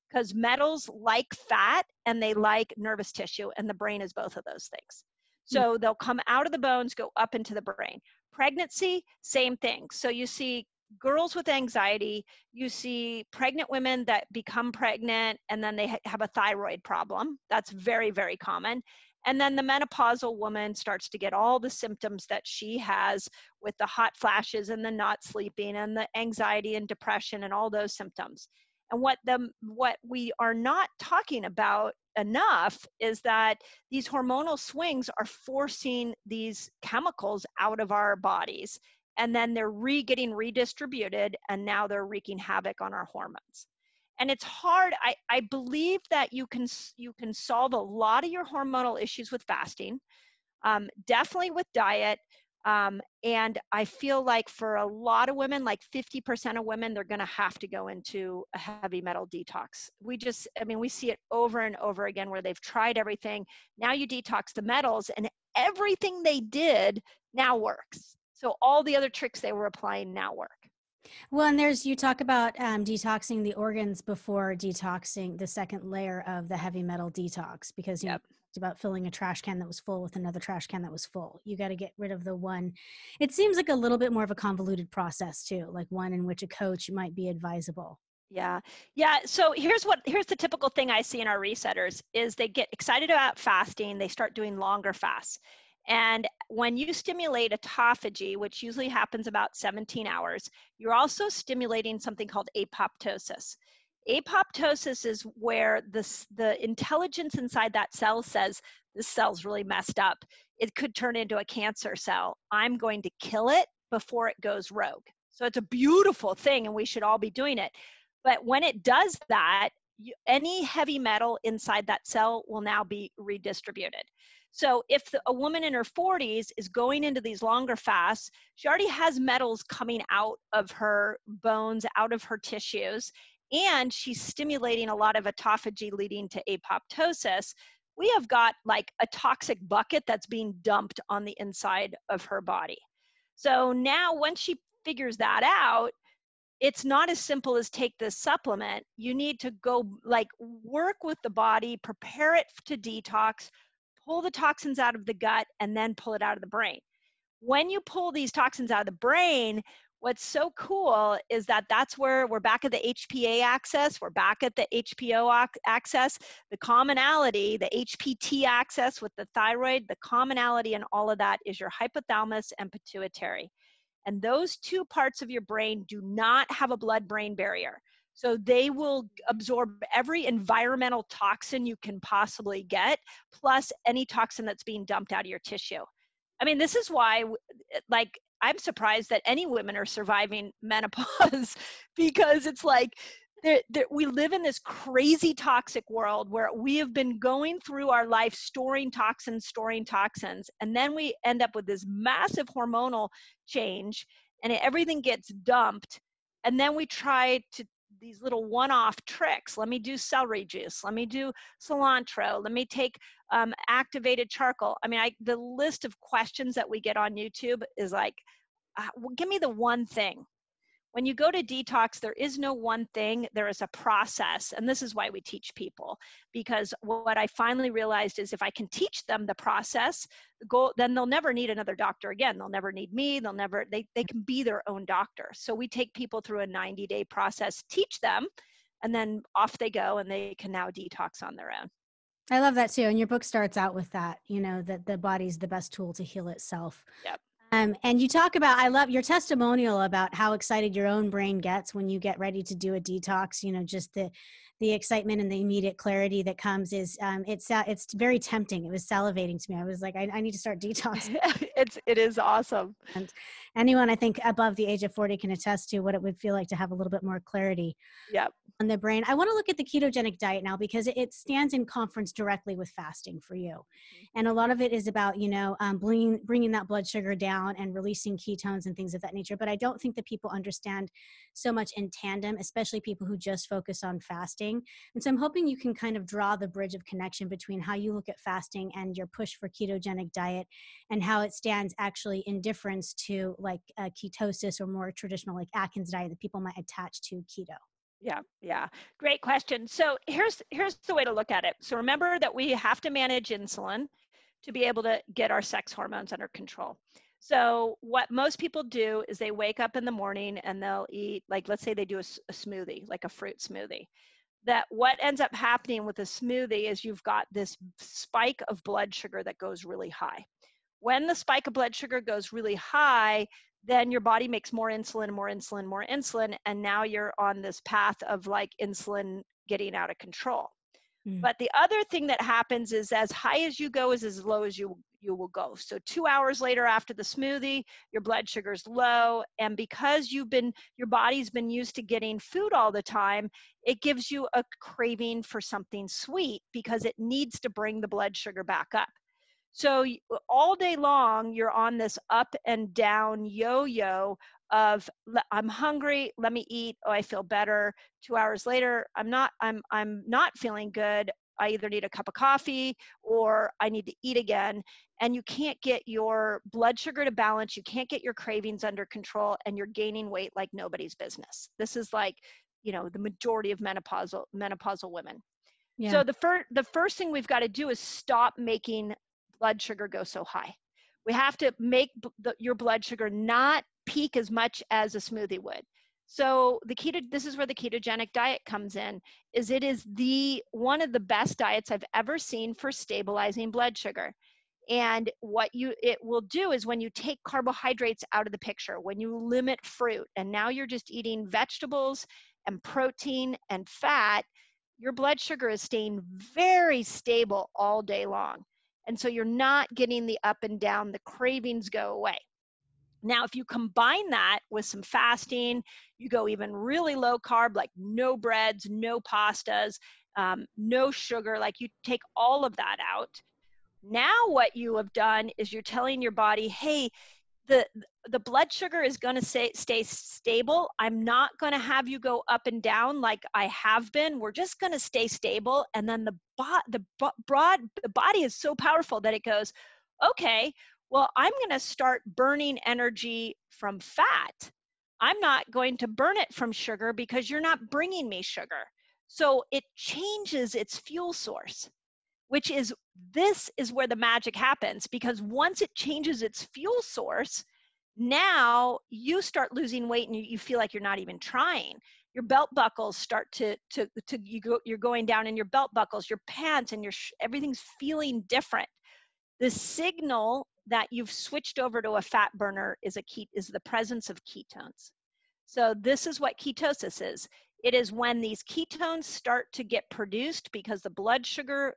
Because metals like fat and they like nervous tissue, and the brain is both of those things. So they'll come out of the bones, go up into the brain. Pregnancy, same thing. So you see girls with anxiety, you see pregnant women that become pregnant and then they have a thyroid problem. That's very, very common. And then the menopausal woman starts to get all the symptoms that she has with the hot flashes and the not sleeping and the anxiety and depression and all those symptoms. And what we are not talking about enough is that these hormonal swings are forcing these chemicals out of our bodies, and then they're getting redistributed, and now they're wreaking havoc on our hormones. And it's hard. I believe that you can solve a lot of your hormonal issues with fasting, definitely with diet. And I feel like for a lot of women, like 50% of women, they're going to have to go into a heavy metal detox. We see it over and over again where they've tried everything. Now you detox the metals, and everything they did now works. So all the other tricks they were applying now work. Well, and you talk about detoxing the organs before detoxing the second layer of the heavy metal detox, because you Yep. talked about filling a trash can that was full with another trash can that was full. You got to get rid of the one. It seems like a little bit more of a convoluted process too, like one in which a coach might be advisable. Yeah. Yeah. So here's the typical thing I see in our resetters is they get excited about fasting. They start doing longer fasts. And when you stimulate autophagy, which usually happens about 17 hours, you're also stimulating something called apoptosis. Apoptosis is where the intelligence inside that cell says, this cell's really messed up. It could turn into a cancer cell. I'm going to kill it before it goes rogue. So it's a beautiful thing, and we should all be doing it. But when it does that, any heavy metal inside that cell will now be redistributed. So if a woman in her 40s is going into these longer fasts, she already has metals coming out of her bones, out of her tissues, and she's stimulating a lot of autophagy leading to apoptosis. We have got like a toxic bucket that's being dumped on the inside of her body. So now once she figures that out, it's not as simple as take this supplement. You need to go work with the body, prepare it to detox, pull the toxins out of the gut, and then pull it out of the brain. When you pull these toxins out of the brain, what's so cool is that that's where we're back at the HPA axis, we're back at the HPO axis, the commonality, the HPT axis with the thyroid, the commonality in all of that is your hypothalamus and pituitary. And those two parts of your brain do not have a blood-brain barrier. So they will absorb every environmental toxin you can possibly get, plus any toxin that's being dumped out of your tissue. I mean, this is why, I'm surprised that any women are surviving menopause because it's like, we live in this crazy toxic world where we have been going through our life storing toxins, and then we end up with this massive hormonal change, and everything gets dumped, and then we try to these little one-off tricks. Let me do celery juice. Let me do cilantro. Let me take activated charcoal. I mean, the list of questions that we get on YouTube is like, give me the one thing. When you go to detox, there is no one thing, there is a process. And this is why we teach people, because what I finally realized is if I can teach them the process, then they'll never need another doctor again. They'll never need me. They can be their own doctor. So we take people through a 90-day process, teach them, and then off they go, and they can now detox on their own. I love that too. And your book starts out with that, that the body's the best tool to heal itself. Yep. And you talk about, I love your testimonial about how excited your own brain gets when you get ready to do a detox, just the excitement and the immediate clarity that comes is, it's very tempting. It was salivating to me. I was like, I need to start detoxing. It is awesome. And anyone I think above the age of 40 can attest to what it would feel like to have a little bit more clarity. Yep. On the brain. I want to look at the ketogenic diet now because it stands in conference directly with fasting for you. And a lot of it is about, bringing that blood sugar down and releasing ketones and things of that nature. But I don't think that people understand so much in tandem, especially people who just focus on fasting. And so I'm hoping you can kind of draw the bridge of connection between how you look at fasting and your push for ketogenic diet and how it stands actually in difference to like ketosis or more traditional like Atkins diet that people might attach to keto. Yeah. Great question. So here's the way to look at it. So remember that we have to manage insulin to be able to get our sex hormones under control. So what most people do is they wake up in the morning and they'll eat, like, let's say they do a smoothie, like a fruit smoothie. That what ends up happening with a smoothie is you've got this spike of blood sugar that goes really high. When the spike of blood sugar goes really high, then your body makes more insulin, more insulin, more insulin, and now you're on this path of like insulin getting out of control. Mm. But the other thing that happens is as high as you go is as low as you will go. So 2 hours later after the smoothie, your blood sugar's low. And because your body's been used to getting food all the time, it gives you a craving for something sweet because it needs to bring the blood sugar back up. So all day long, you're on this up and down yo-yo of I'm hungry, let me eat, oh, I feel better. 2 hours later, I'm not feeling good. I either need a cup of coffee or I need to eat again. And you can't get your blood sugar to balance. You can't get your cravings under control, and you're gaining weight like nobody's business. This is like, the majority of menopausal women. Yeah. So the first thing we've got to do is stop making blood sugar go so high. We have to make your blood sugar not peak as much as a smoothie would. So this is where the ketogenic diet comes in, is it is one of the best diets I've ever seen for stabilizing blood sugar. And what it will do is when you take carbohydrates out of the picture, when you limit fruit, and now you're just eating vegetables and protein and fat, your blood sugar is staying very stable all day long. And so you're not getting the up and down, the cravings go away. Now, if you combine that with some fasting, you go even really low carb, like no breads, no pastas, no sugar, like you take all of that out. Now what you have done is you're telling your body, hey, the blood sugar is going to stay stable. I'm not going to have you go up and down like I have been. We're just going to stay stable. And then the body is so powerful that it goes, okay, well, I'm going to start burning energy from fat. I'm not going to burn it from sugar because you're not bringing me sugar. So it changes its fuel source, this is where the magic happens, because once it changes its fuel source, now you start losing weight and you feel like you're not even trying. Your belt buckles start you're going down in your belt buckles, your pants, and everything's feeling different. The signal that you've switched over to a fat burner is the presence of ketones. So this is what ketosis is. It is when these ketones start to get produced because the blood sugar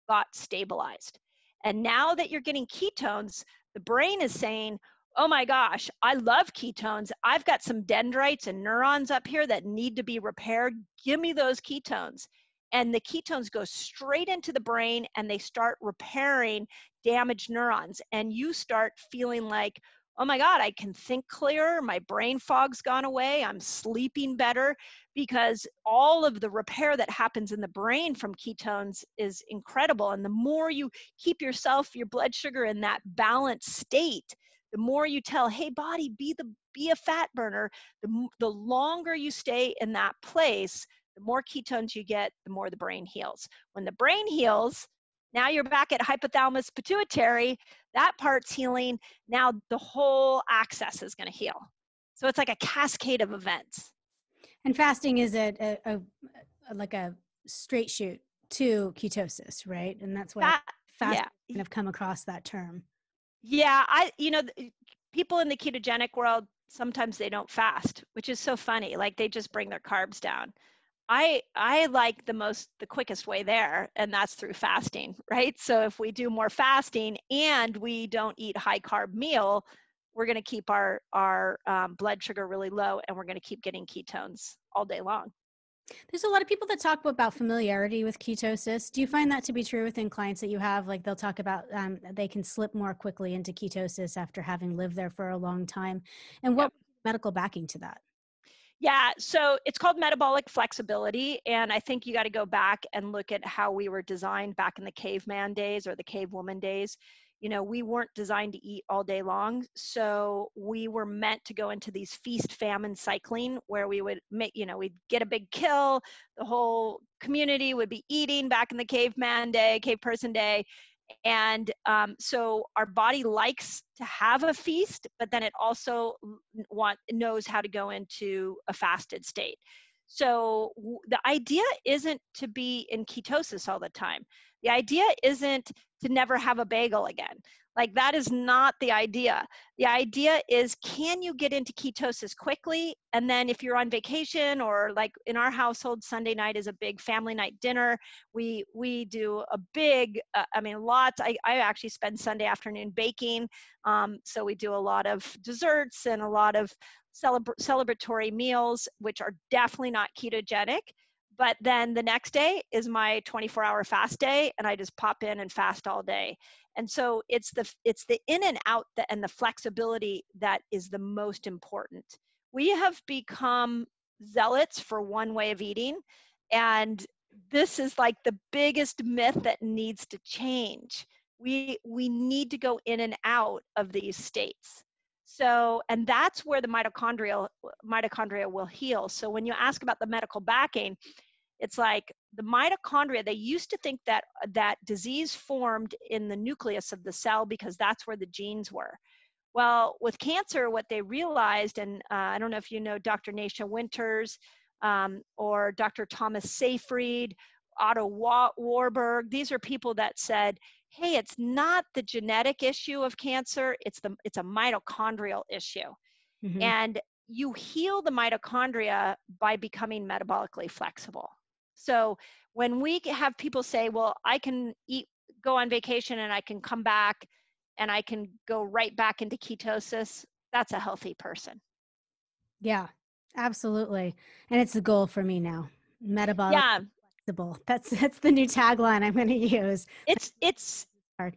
got stabilized. And now that you're getting ketones, the brain is saying, oh my gosh, I love ketones. I've got some dendrites and neurons up here that need to be repaired. Give me those ketones. And the ketones go straight into the brain and they start repairing damaged neurons. And you start feeling like, oh my God, I can think clearer. My brain fog's gone away. I'm sleeping better, because all of the repair that happens in the brain from ketones is incredible. And the more you keep your blood sugar in that balanced state, the more you tell, hey, body, be a fat burner, the longer you stay in that place, the more ketones you get, the more the brain heals. When the brain heals, now you're back at hypothalamus pituitary, that part's healing. Now the whole axis is going to heal. So it's like a cascade of events. And fasting is like a straight shoot to ketosis, right? And that's why fasting kind of come across that term. Yeah, people in the ketogenic world, sometimes they don't fast, which is so funny. Like they just bring their carbs down. I like the quickest way there, and that's through fasting, right? So if we do more fasting and we don't eat high carb meal, we're going to keep our blood sugar really low, and we're going to keep getting ketones all day long. There's a lot of people that talk about familiarity with ketosis. Do you find that to be true within clients that you have? Like they'll talk about they can slip more quickly into ketosis after having lived there for a long time. And what medical backing to that? Yeah, so it's called metabolic flexibility. And I think you got to go back and look at how we were designed back in the caveman days or the cavewoman days. We weren't designed to eat all day long. So we were meant to go into these feast famine cycling where we would we'd get a big kill. The whole community would be eating back in the cave person day. And so our body likes to have a feast, but then it also knows how to go into a fasted state. So the idea isn't to be in ketosis all the time. The idea isn't to never have a bagel again. Like, that is not the idea. The idea is, can you get into ketosis quickly? And then if you're on vacation, or like in our household, Sunday night is a big family night dinner. We do a big, lots. I actually spend Sunday afternoon baking. So we do a lot of desserts and a lot of celebratory meals, which are definitely not ketogenic. But then the next day is my 24-hour fast day, and I just pop in and fast all day. And so it's the in and out and the flexibility that is the most important. We have become zealots for one way of eating, and this is like the biggest myth that needs to change. We need to go in and out of these states. So, and that's where the mitochondria will heal. So when you ask about the medical backing, it's like the mitochondria, they used to think that disease formed in the nucleus of the cell because that's where the genes were. Well, with cancer, what they realized, and I don't know if you know Dr. Nasha Winters, or Dr. Thomas Seyfried, Otto Warburg, these are people that said, hey, it's not the genetic issue of cancer, it's a mitochondrial issue. Mm-hmm. And you heal the mitochondria by becoming metabolically flexible. So when we have people say, well, I can go on vacation and I can come back and I can go right back into ketosis, that's a healthy person. Yeah, absolutely. And it's the goal for me now. Metabolic Yeah, flexible. That's the new tagline I'm going to use. it's Hard.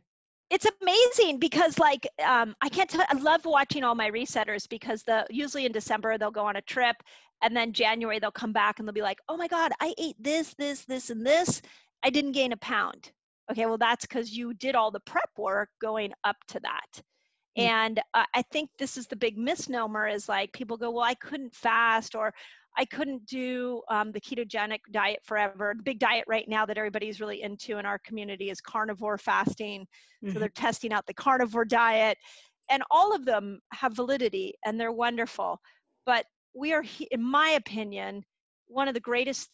it's amazing because, like, I can't tell, I love watching all my resetters, because usually in December they'll go on a trip, and then January they'll come back and they'll be like, oh my God, I ate this, and this. I didn't gain a pound. Okay, well, that's because you did all the prep work going up to that. Yeah. And I think this is the big misnomer, is like, people go, well, I couldn't fast, or I couldn't do the ketogenic diet forever. The big diet right now that everybody's really into in our community is carnivore fasting. So Mm-hmm. they're testing out the carnivore diet, and all of them have validity and they're wonderful. But we are, in my opinion, one of the greatest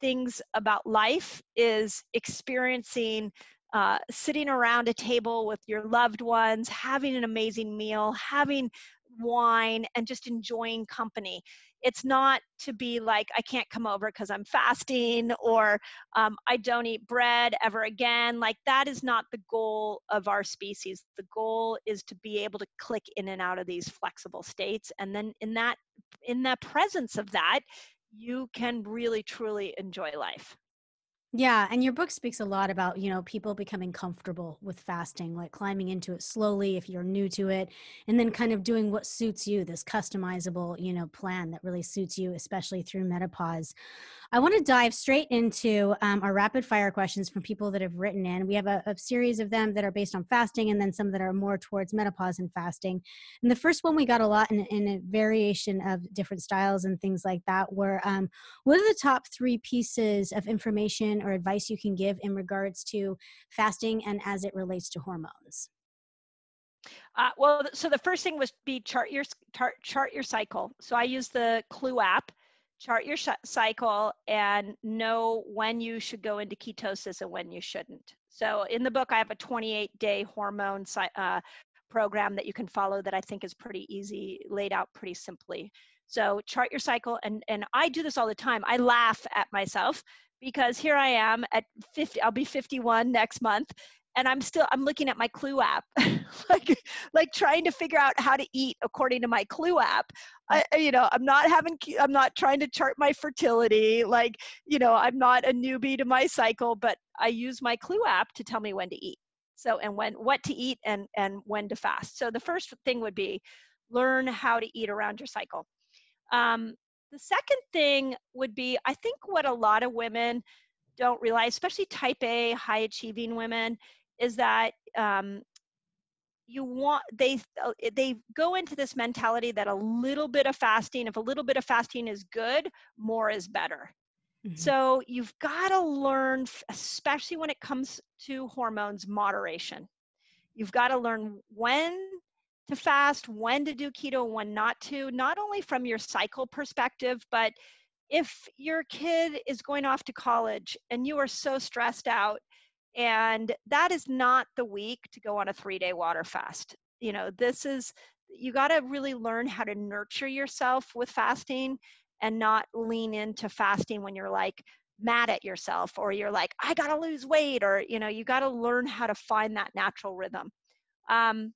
things about life is experiencing sitting around a table with your loved ones, having an amazing meal, having wine, and just enjoying company. It's not to be like, I can't come over because I'm fasting, or I don't eat bread ever again. Like, that is not the goal of our species. The goal is to be able to click in and out of these flexible states. And then in the presence of that, you can really, truly enjoy life. Yeah, and your book speaks a lot about, people becoming comfortable with fasting, like climbing into it slowly if you're new to it, and then kind of doing what suits you, this customizable, plan that really suits you, especially through menopause. I want to dive straight into our rapid fire questions from people that have written in. We have a series of them that are based on fasting, and then some that are more towards menopause and fasting. And the first one we got a lot in a variation of different styles and things like that were, what are the top 3 pieces of information or advice you can give in regards to fasting and as it relates to hormones? Well, so the first thing was chart your cycle. So I use the Clue app, chart your cycle, and know when you should go into ketosis and when you shouldn't. So in the book, I have a 28-day hormone program that you can follow that I think is pretty easy, laid out pretty simply. So chart your cycle, and I do this all the time. I laugh at myself because here I am at 50. I'll be 51 next month, and I'm looking at my Clue app, like trying to figure out how to eat according to my Clue app. I'm not trying to chart my fertility. I'm not a newbie to my cycle, but I use my Clue app to tell me when to eat. So, and what to eat and when to fast. So the first thing would be learn how to eat around your cycle. The second thing would be, I think what a lot of women don't realize, especially type A, high achieving women, is that they go into this mentality that if a little bit of fasting is good, more is better. Mhm. So you've got to learn, especially when it comes to hormones, moderation. You've got to learn when to fast, when to do keto, when not to, not only from your cycle perspective, but if your kid is going off to college and you are so stressed out, and that is not the week to go on a 3-day water fast. You got to really learn how to nurture yourself with fasting and not lean into fasting when you're like mad at yourself or you're like, I got to lose weight, or, you got to learn how to find that natural rhythm. Um,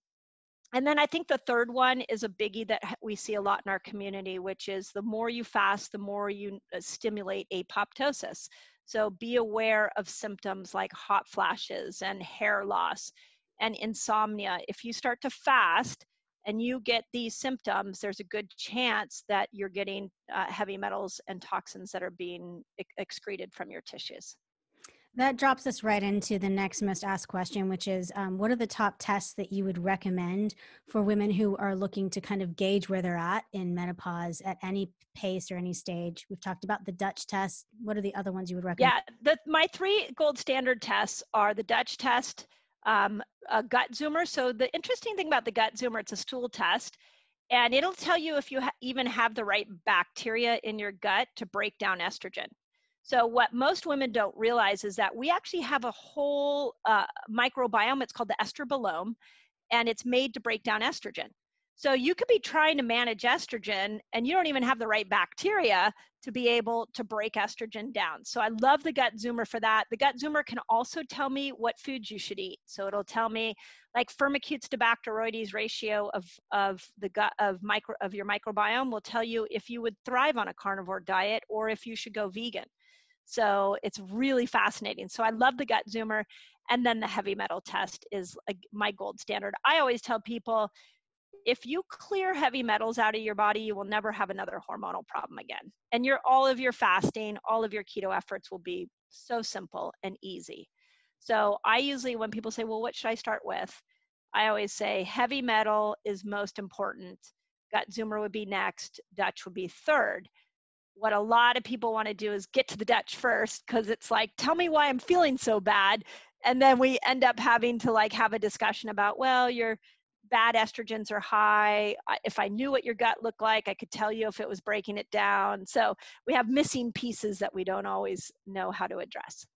and then I think the third one is a biggie that we see a lot in our community, which is the more you fast, the more you stimulate apoptosis. So be aware of symptoms like hot flashes and hair loss and insomnia. If you start to fast and you get these symptoms, there's a good chance that you're getting heavy metals and toxins that are being excreted from your tissues. That drops us right into the next most asked question, which is what are the top tests that you would recommend for women who are looking to kind of gauge where they're at in menopause at any pace or any stage? We've talked about the Dutch test. What are the other ones you would recommend? Yeah, my 3 gold standard tests are the Dutch test, a gut zoomer. So the interesting thing about the gut zoomer, it's a stool test, and it'll tell you if you even have the right bacteria in your gut to break down estrogen. So what most women don't realize is that we actually have a whole microbiome. It's called the estrobolome, and it's made to break down estrogen. So you could be trying to manage estrogen and you don't even have the right bacteria to be able to break estrogen down. So I love the gut zoomer for that. The gut zoomer can also tell me what foods you should eat. So it'll tell me like Firmicutes to Bacteroides ratio of the gut of your microbiome will tell you if you would thrive on a carnivore diet or if you should go vegan. So it's really fascinating. So I love the gut zoomer. And then the heavy metal test is my gold standard. I always tell people, if you clear heavy metals out of your body, you will never have another hormonal problem again. And all of your fasting, all of your keto efforts will be so simple and easy. So I usually, when people say, well, what should I start with? I always say heavy metal is most important. Gut zoomer would be next. Dutch would be third. What a lot of people want to do is get to the Dutch first, because it's like, tell me why I'm feeling so bad. And then we end up having to like have a discussion about, well, your bad estrogens are high. If I knew what your gut looked like, I could tell you if it was breaking it down. So we have missing pieces that we don't always know how to address.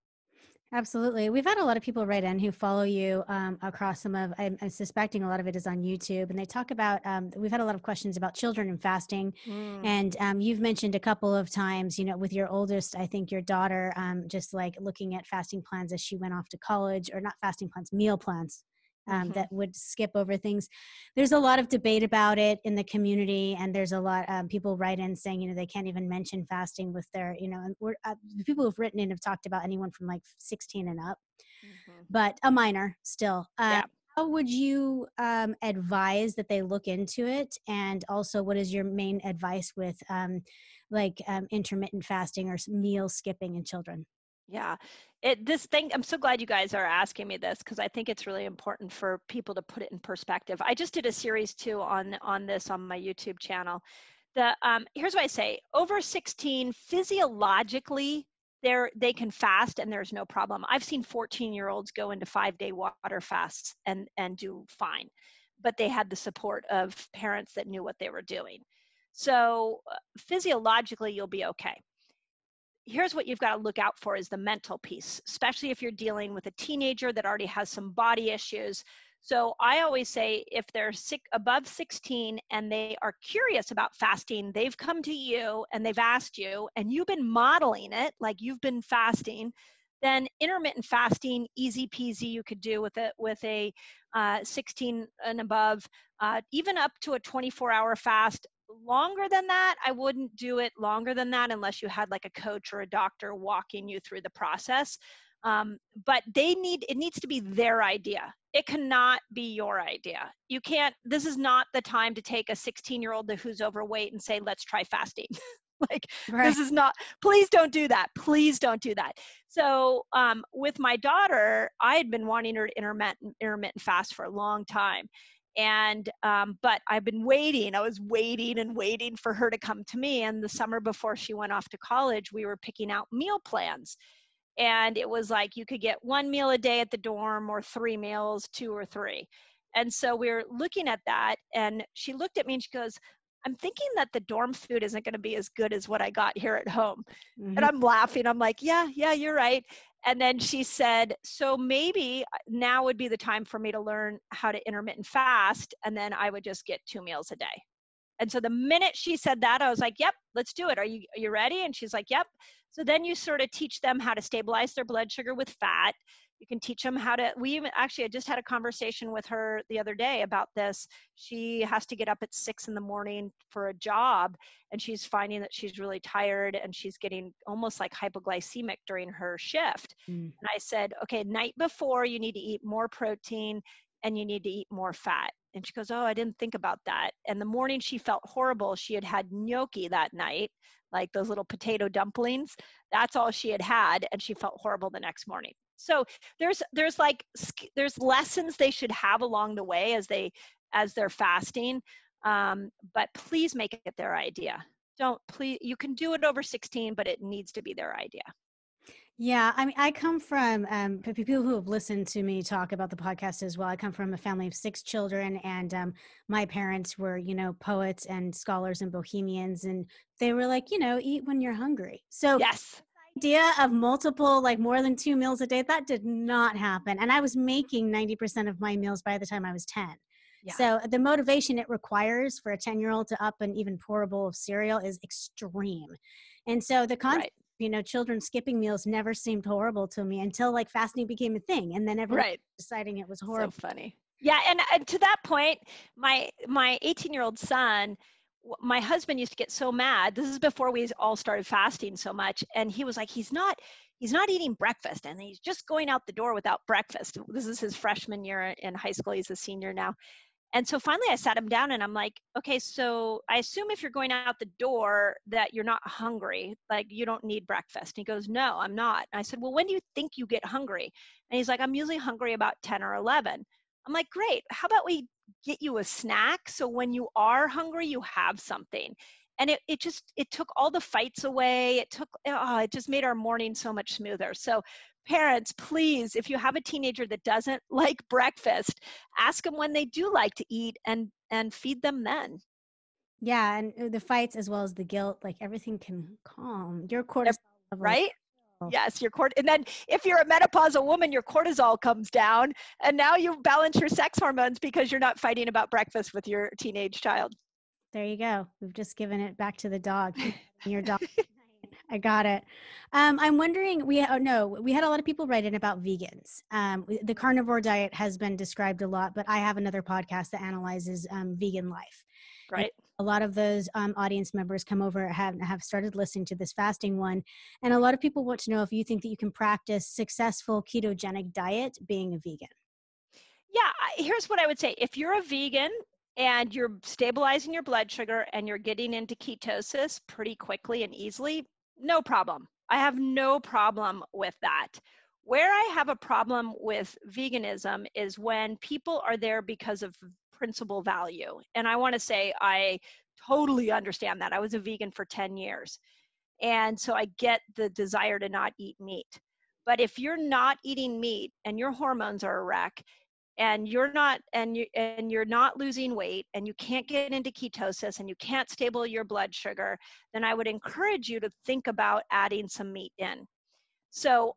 Absolutely. We've had a lot of people write in who follow you across I'm suspecting a lot of it is on YouTube. And they talk about, we've had a lot of questions about children and fasting. And you've mentioned a couple of times, with your oldest, I think your daughter, just like looking at fasting plans as she went off to college, or not fasting plans, meal plans. That would skip over things. There's a lot of debate about it in the community, and there's a lot people write in saying they can't even mention fasting with their and the people who've written in have talked about anyone from like 16 and up, but a minor still. Yeah. How would you advise that they look into it? And also, what is your main advice with intermittent fasting or meal skipping in children? Yeah, I'm so glad you guys are asking me this, because I think it's really important for people to put it in perspective. I just did a series too on this on my YouTube channel. Here's what I say: over 16, physiologically, they can fast and there's no problem. I've seen 14-year-olds go into 5-day water fasts and do fine, but they had the support of parents that knew what they were doing. So physiologically, you'll be okay. Here's what you've got to look out for is the mental piece, especially if you're dealing with a teenager that already has some body issues. So I always say, if they're above 16 and they are curious about fasting, they've come to you and they've asked you, and you've been modeling it, like you've been fasting, then intermittent fasting, easy peasy, you could do with a 16 and above, even up to a 24-hour fast. Longer than that, I wouldn't do it longer than that unless you had like a coach or a doctor walking you through the process. But it needs to be their idea. It cannot be your idea. You can't, this is not the time to take a 16-year-old who's overweight and say, let's try fasting. Like, Right. This is not, please don't do that. Please don't do that. So with my daughter, I had been wanting her to intermittent fast for a long time. And but I've been waiting. I was waiting and waiting for her to come to me. And the summer before she went off to college, we were picking out meal plans. And it was like you could get 1 meal a day at the dorm, or 3 meals, 2 or 3. And so we were looking at that, and she looked at me and she goes, I'm thinking that the dorm food isn't going to be as good as what I got here at home. And Mm-hmm. I'm laughing. I'm like, yeah, you're right. And then she said, so maybe now would be the time for me to learn how to intermittent fast. And then I would just get 2 meals a day. And so the minute she said that, I was like, yep, let's do it. Are you ready? And she's like, yep. So then you sort of teach them how to stabilize their blood sugar with fat. You can teach them how to, I just had a conversation with her the other day about this. She has to get up at 6 a.m. for a job, and she's finding that she's really tired and she's getting almost like hypoglycemic during her shift. Mm. And I said, okay, night before you need to eat more protein and you need to eat more fat. And she goes, oh, I didn't think about that. And the morning she felt horrible. She had gnocchi that night, like those little potato dumplings. That's all she had. And she felt horrible the next morning. So there's lessons they should have along the way as they're fasting. But please make it their idea. You can do it over 16, but it needs to be their idea. Yeah, I mean, I come from people who have listened to me talk about the podcast as well. I come from a family of 6 children, and my parents were, poets and scholars and bohemians, and they were like, eat when you're hungry. So yes, idea of multiple, like more than 2 meals a day, that did not happen. And I was making 90% of my meals by the time I was 10. yeah. So the motivation it requires for a 10-year-old to up and even pour a bowl of cereal is extreme. And so the concept, children skipping meals never seemed horrible to me until like fasting became a thing. And then everyone deciding it was horrible. So funny. Yeah. And to that point, my 18-year-old son, my husband used to get so mad. This is before we all started fasting so much. And he was like, he's not eating breakfast, and he's just going out the door without breakfast. This is his freshman year in high school. He's a senior now. And so finally I sat him down and I'm like, okay, so I assume if you're going out the door that you're not hungry, like you don't need breakfast. And he goes, no, I'm not. And I said, well, when do you think you get hungry? And he's like, I'm usually hungry about 10 or 11. I'm like, great. How about we get you a snack? So when you are hungry, you have something. And it took all the fights away. It just made our morning so much smoother. So parents, please, if you have a teenager that doesn't like breakfast, ask them when they do like to eat and feed them then. Yeah, and the fights as well as the guilt, like everything can calm your cortisol level. Right? Yes, and then if you're a menopausal woman, your cortisol comes down, and now you balance your sex hormones because you're not fighting about breakfast with your teenage child. There you go. We've just given it back to the dog. Your dog. I got it. I'm wondering, we had a lot of people write in about vegans. The carnivore diet has been described a lot, but I have another podcast that analyzes vegan life. Right. A lot of those audience members come over have started listening to this fasting one. And a lot of people want to know if you think that you can practice successful ketogenic diet being a vegan. Yeah, here's what I would say. If you're a vegan and you're stabilizing your blood sugar and you're getting into ketosis pretty quickly and easily, no problem. I have no problem with that. Where I have a problem with veganism is when people are there because of principal value. And I want to say I totally understand that. I was a vegan for 10 years. And so I get the desire to not eat meat. But if you're not eating meat and your hormones are a wreck, and you're not losing weight, and you can't get into ketosis, and you can't stabilize your blood sugar, then I would encourage you to think about adding some meat in. So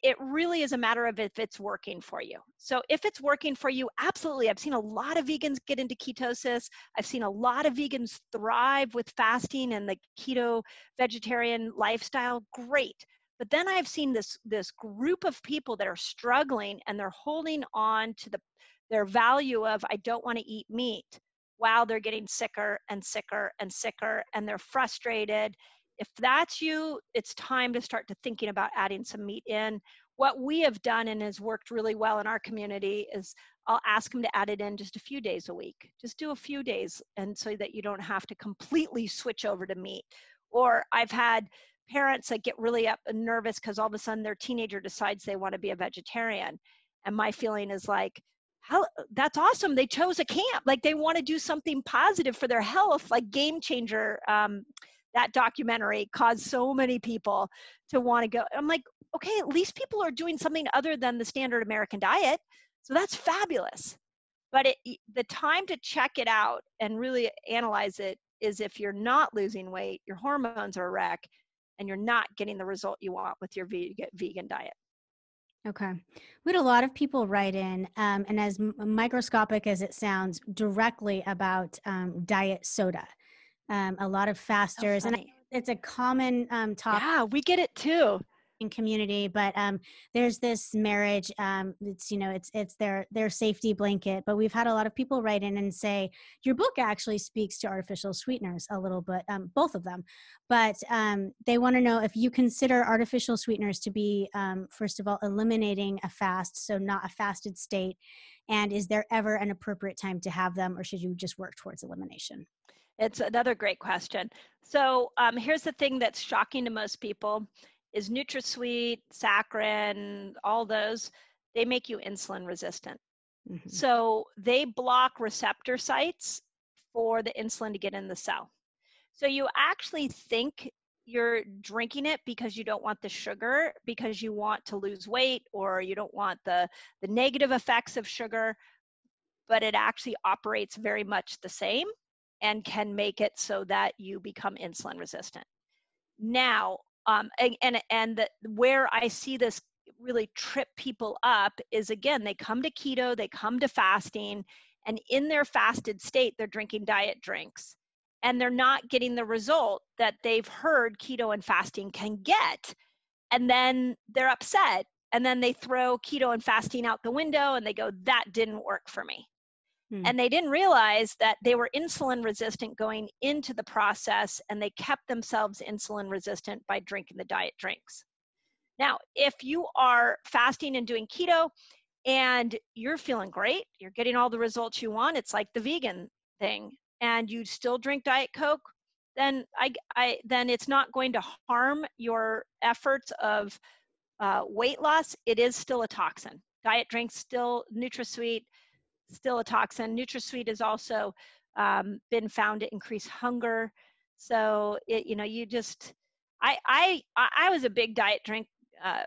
it really is a matter of if it's working for you. So if it's working for you, absolutely. I've seen a lot of vegans get into ketosis. I've seen a lot of vegans thrive with fasting and the keto vegetarian lifestyle. Great. But then I've seen this group of people that are struggling, and they're holding on to their value of, I don't want to eat meat, while they're getting sicker and sicker and sicker, and they're frustrated. If that's you, it's time to start to thinking about adding some meat in. What we have done and has worked really well in our community is I'll ask them to add it in just a few days a week. Just do a few days, and so that you don't have to completely switch over to meat. Or I've had parents that get really nervous because all of a sudden their teenager decides they want to be a vegetarian. And my feeling is like, how, that's awesome. They chose a camp. Like they want to do something positive for their health, like Game Changer. That documentary caused so many people to want to go. I'm like, okay, at least people are doing something other than the standard American diet. So that's fabulous. But the time to check it out and really analyze it is if you're not losing weight, your hormones are a wreck, and you're not getting the result you want with your vegan diet. Okay. We had a lot of people write in, and as microscopic as it sounds, directly about diet soda. A lot of So fasters, and funny. it's a common topic Yeah, we get it too. in community, but there's this marriage. It's it's their safety blanket. But we've had a lot of people write in and say your book actually speaks to artificial sweeteners a little bit, both of them. But they want to know if you consider artificial sweeteners to be, first of all, eliminating a fast, so not a fasted state, and is there ever an appropriate time to have them, or should you just work towards elimination? It's another great question. So here's the thing that's shocking to most people is NutraSweet, saccharin, all those, they make you insulin resistant. Mm-hmm. So they block receptor sites for the insulin to get in the cell. So you actually think you're drinking it because you don't want the sugar, because you want to lose weight, or you don't want the negative effects of sugar, but it actually operates very much the same and can make it so that you become insulin resistant. Now, where I see this really trip people up is, again, they come to keto, they come to fasting, and in their fasted state, they're drinking diet drinks. And they're not getting the result that they've heard keto and fasting can get. And then they're upset. And then they throw keto and fasting out the window and they go, that didn't work for me. And they didn't realize that they were insulin resistant going into the process, and they kept themselves insulin resistant by drinking the diet drinks. Now, if you are fasting and doing keto and you're feeling great, you're getting all the results you want, it's like the vegan thing, and you still drink Diet Coke, then then it's not going to harm your efforts of weight loss. It is still a toxin. Diet drinks, still NutraSweet, still a toxin. NutraSweet has also been found to increase hunger. So you just, I was a big diet drink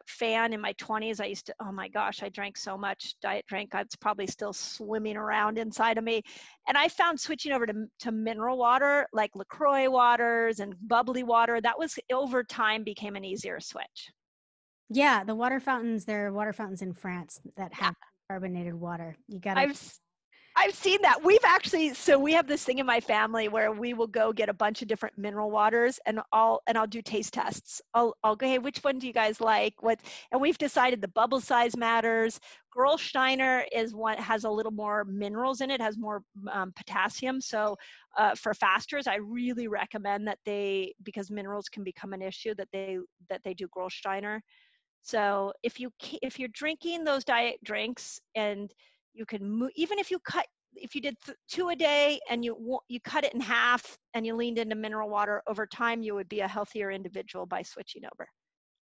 fan in my 20s. I used to, oh my gosh, I drank so much diet drink. It's probably still swimming around inside of me. And I found switching over to mineral water, like LaCroix waters and bubbly water, that was, over time, became an easier switch. Yeah, the water fountains, there are water fountains in France that have carbonated water. You got to. I've seen that. We've actually, so we have this thing in my family where we will go get a bunch of different mineral waters, and I'll do taste tests. I'll go, hey, which one do you guys like? And we've decided the bubble size matters. Gerolsteiner is one, has a little more minerals in it, has more potassium. So for fasters, I really recommend that because minerals can become an issue, that they do Gerolsteiner. So if you're drinking those diet drinks, and you can move, even if you did 2 a day and you cut it in half and you leaned into mineral water, over time you would be a healthier individual by switching over.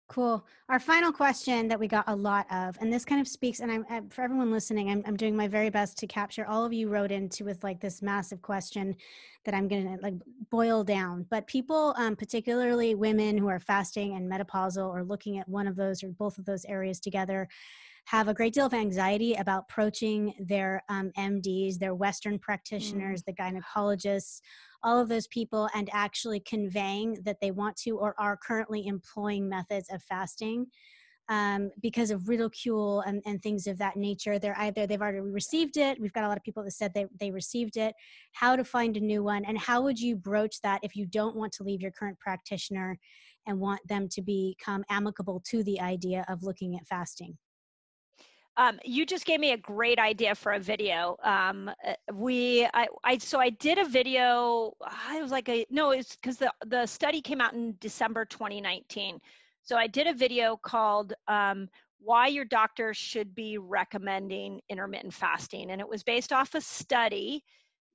Cool. Our final question that we got a lot of, and this kind of speaks, and I'm for everyone listening, I'm doing my very best to capture all of you wrote into with like this massive question that I'm going to like boil down. But people, particularly women who are fasting and menopausal or looking at one of those or both of those areas together, have a great deal of anxiety about approaching their MDs, their Western practitioners, the gynecologists, all of those people, and actually conveying that they want to or are currently employing methods of fasting because of ridicule and things of that nature. They've already received it. We've got a lot of people that said they received it. How to find a new one, and how would you broach that if you don't want to leave your current practitioner and want them to become amicable to the idea of looking at fasting? You just gave me a great idea for a video. So I did a video. I was like, it's because the study came out in December 2019. So I did a video called "Why Your Doctor Should Be Recommending Intermittent Fasting," and it was based off a study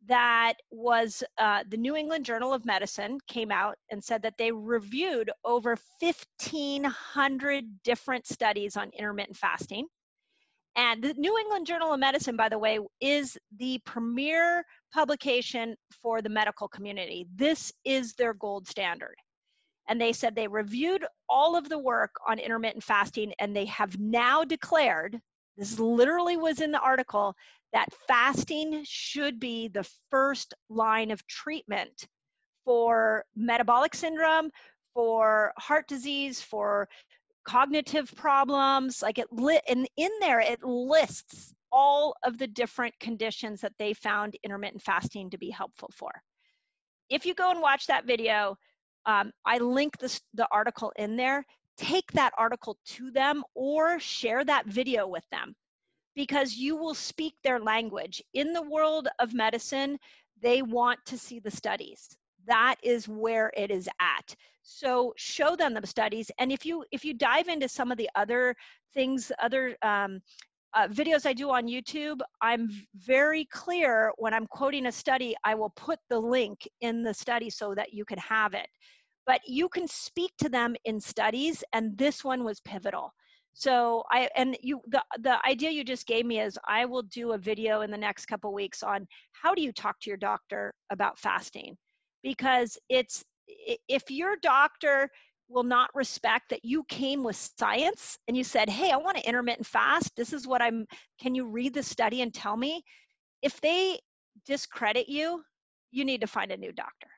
that was the New England Journal of Medicine came out and said that they reviewed over 1,500 different studies on intermittent fasting. And the New England Journal of Medicine, by the way, is the premier publication for the medical community. This is their gold standard. And they said they reviewed all of the work on intermittent fasting, and they have now declared, this literally was in the article, that fasting should be the first line of treatment for metabolic syndrome, for heart disease, for cognitive problems. Like and in there it lists all of the different conditions that they found intermittent fasting to be helpful for. If you go and watch that video, I link the article in there. Take that article to them or share that video with them, because you will speak their language. In the world of medicine, they want to see the studies. That is where it is at. So show them the studies. And if you dive into some of the other things, other videos I do on YouTube, I'm very clear when I'm quoting a study, I will put the link in the study so that you can have it. But you can speak to them in studies, and this one was pivotal. So the idea you just gave me is I will do a video in the next couple of weeks on how do you talk to your doctor about fasting, because if your doctor will not respect that you came with science and you said, hey, I want to intermittent fast, this is what can you read the study and tell me? If they discredit you, you need to find a new doctor.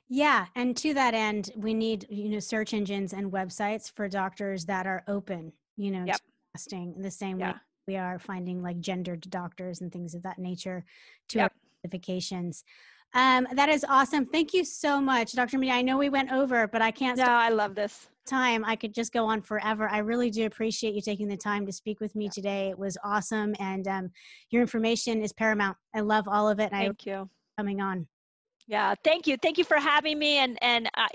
Yeah. And to that end, we need, search engines and websites for doctors that are open, Yep. to fasting, the same way Yeah. we are finding like gendered doctors and things of that nature to Yep. our specifications. That is awesome. Thank you so much, Dr. Mindy. I know we went over, but I can't No, stop I love this. time. I could just go on forever. I really do appreciate you taking the time to speak with me today. It was awesome. And your information is paramount. I love all of it. And Thank you. coming on. Yeah, thank you. Thank you for having me. And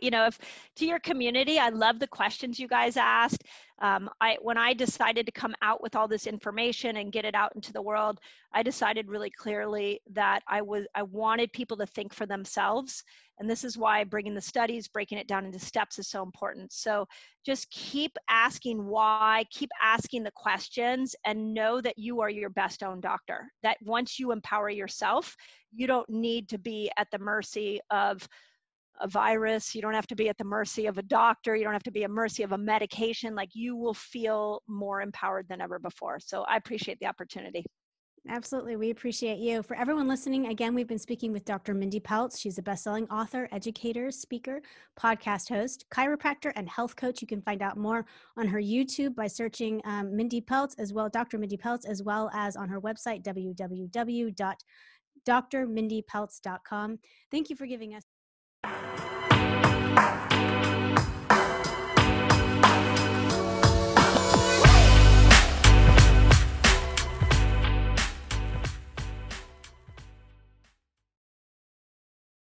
if to your community, I love the questions you guys asked. When I decided to come out with all this information and get it out into the world, I decided really clearly that I wanted people to think for themselves. And this is why bringing the studies, breaking it down into steps is so important. So just keep asking why, keep asking the questions, and know that you are your best own doctor. That once you empower yourself, you don't need to be at the mercy of a virus. You don't have to be at the mercy of a doctor. You don't have to be at the mercy of a medication. Like, you will feel more empowered than ever before. So I appreciate the opportunity. Absolutely. We appreciate you. For everyone listening, again, we've been speaking with Dr. Mindy Pelz. She's a best-selling author, educator, speaker, podcast host, chiropractor, and health coach. You can find out more on her YouTube by searching Mindy Pelz, as well, Dr. Mindy Pelz, as well as on her website, www.drmindypelz.com. Thank you for giving us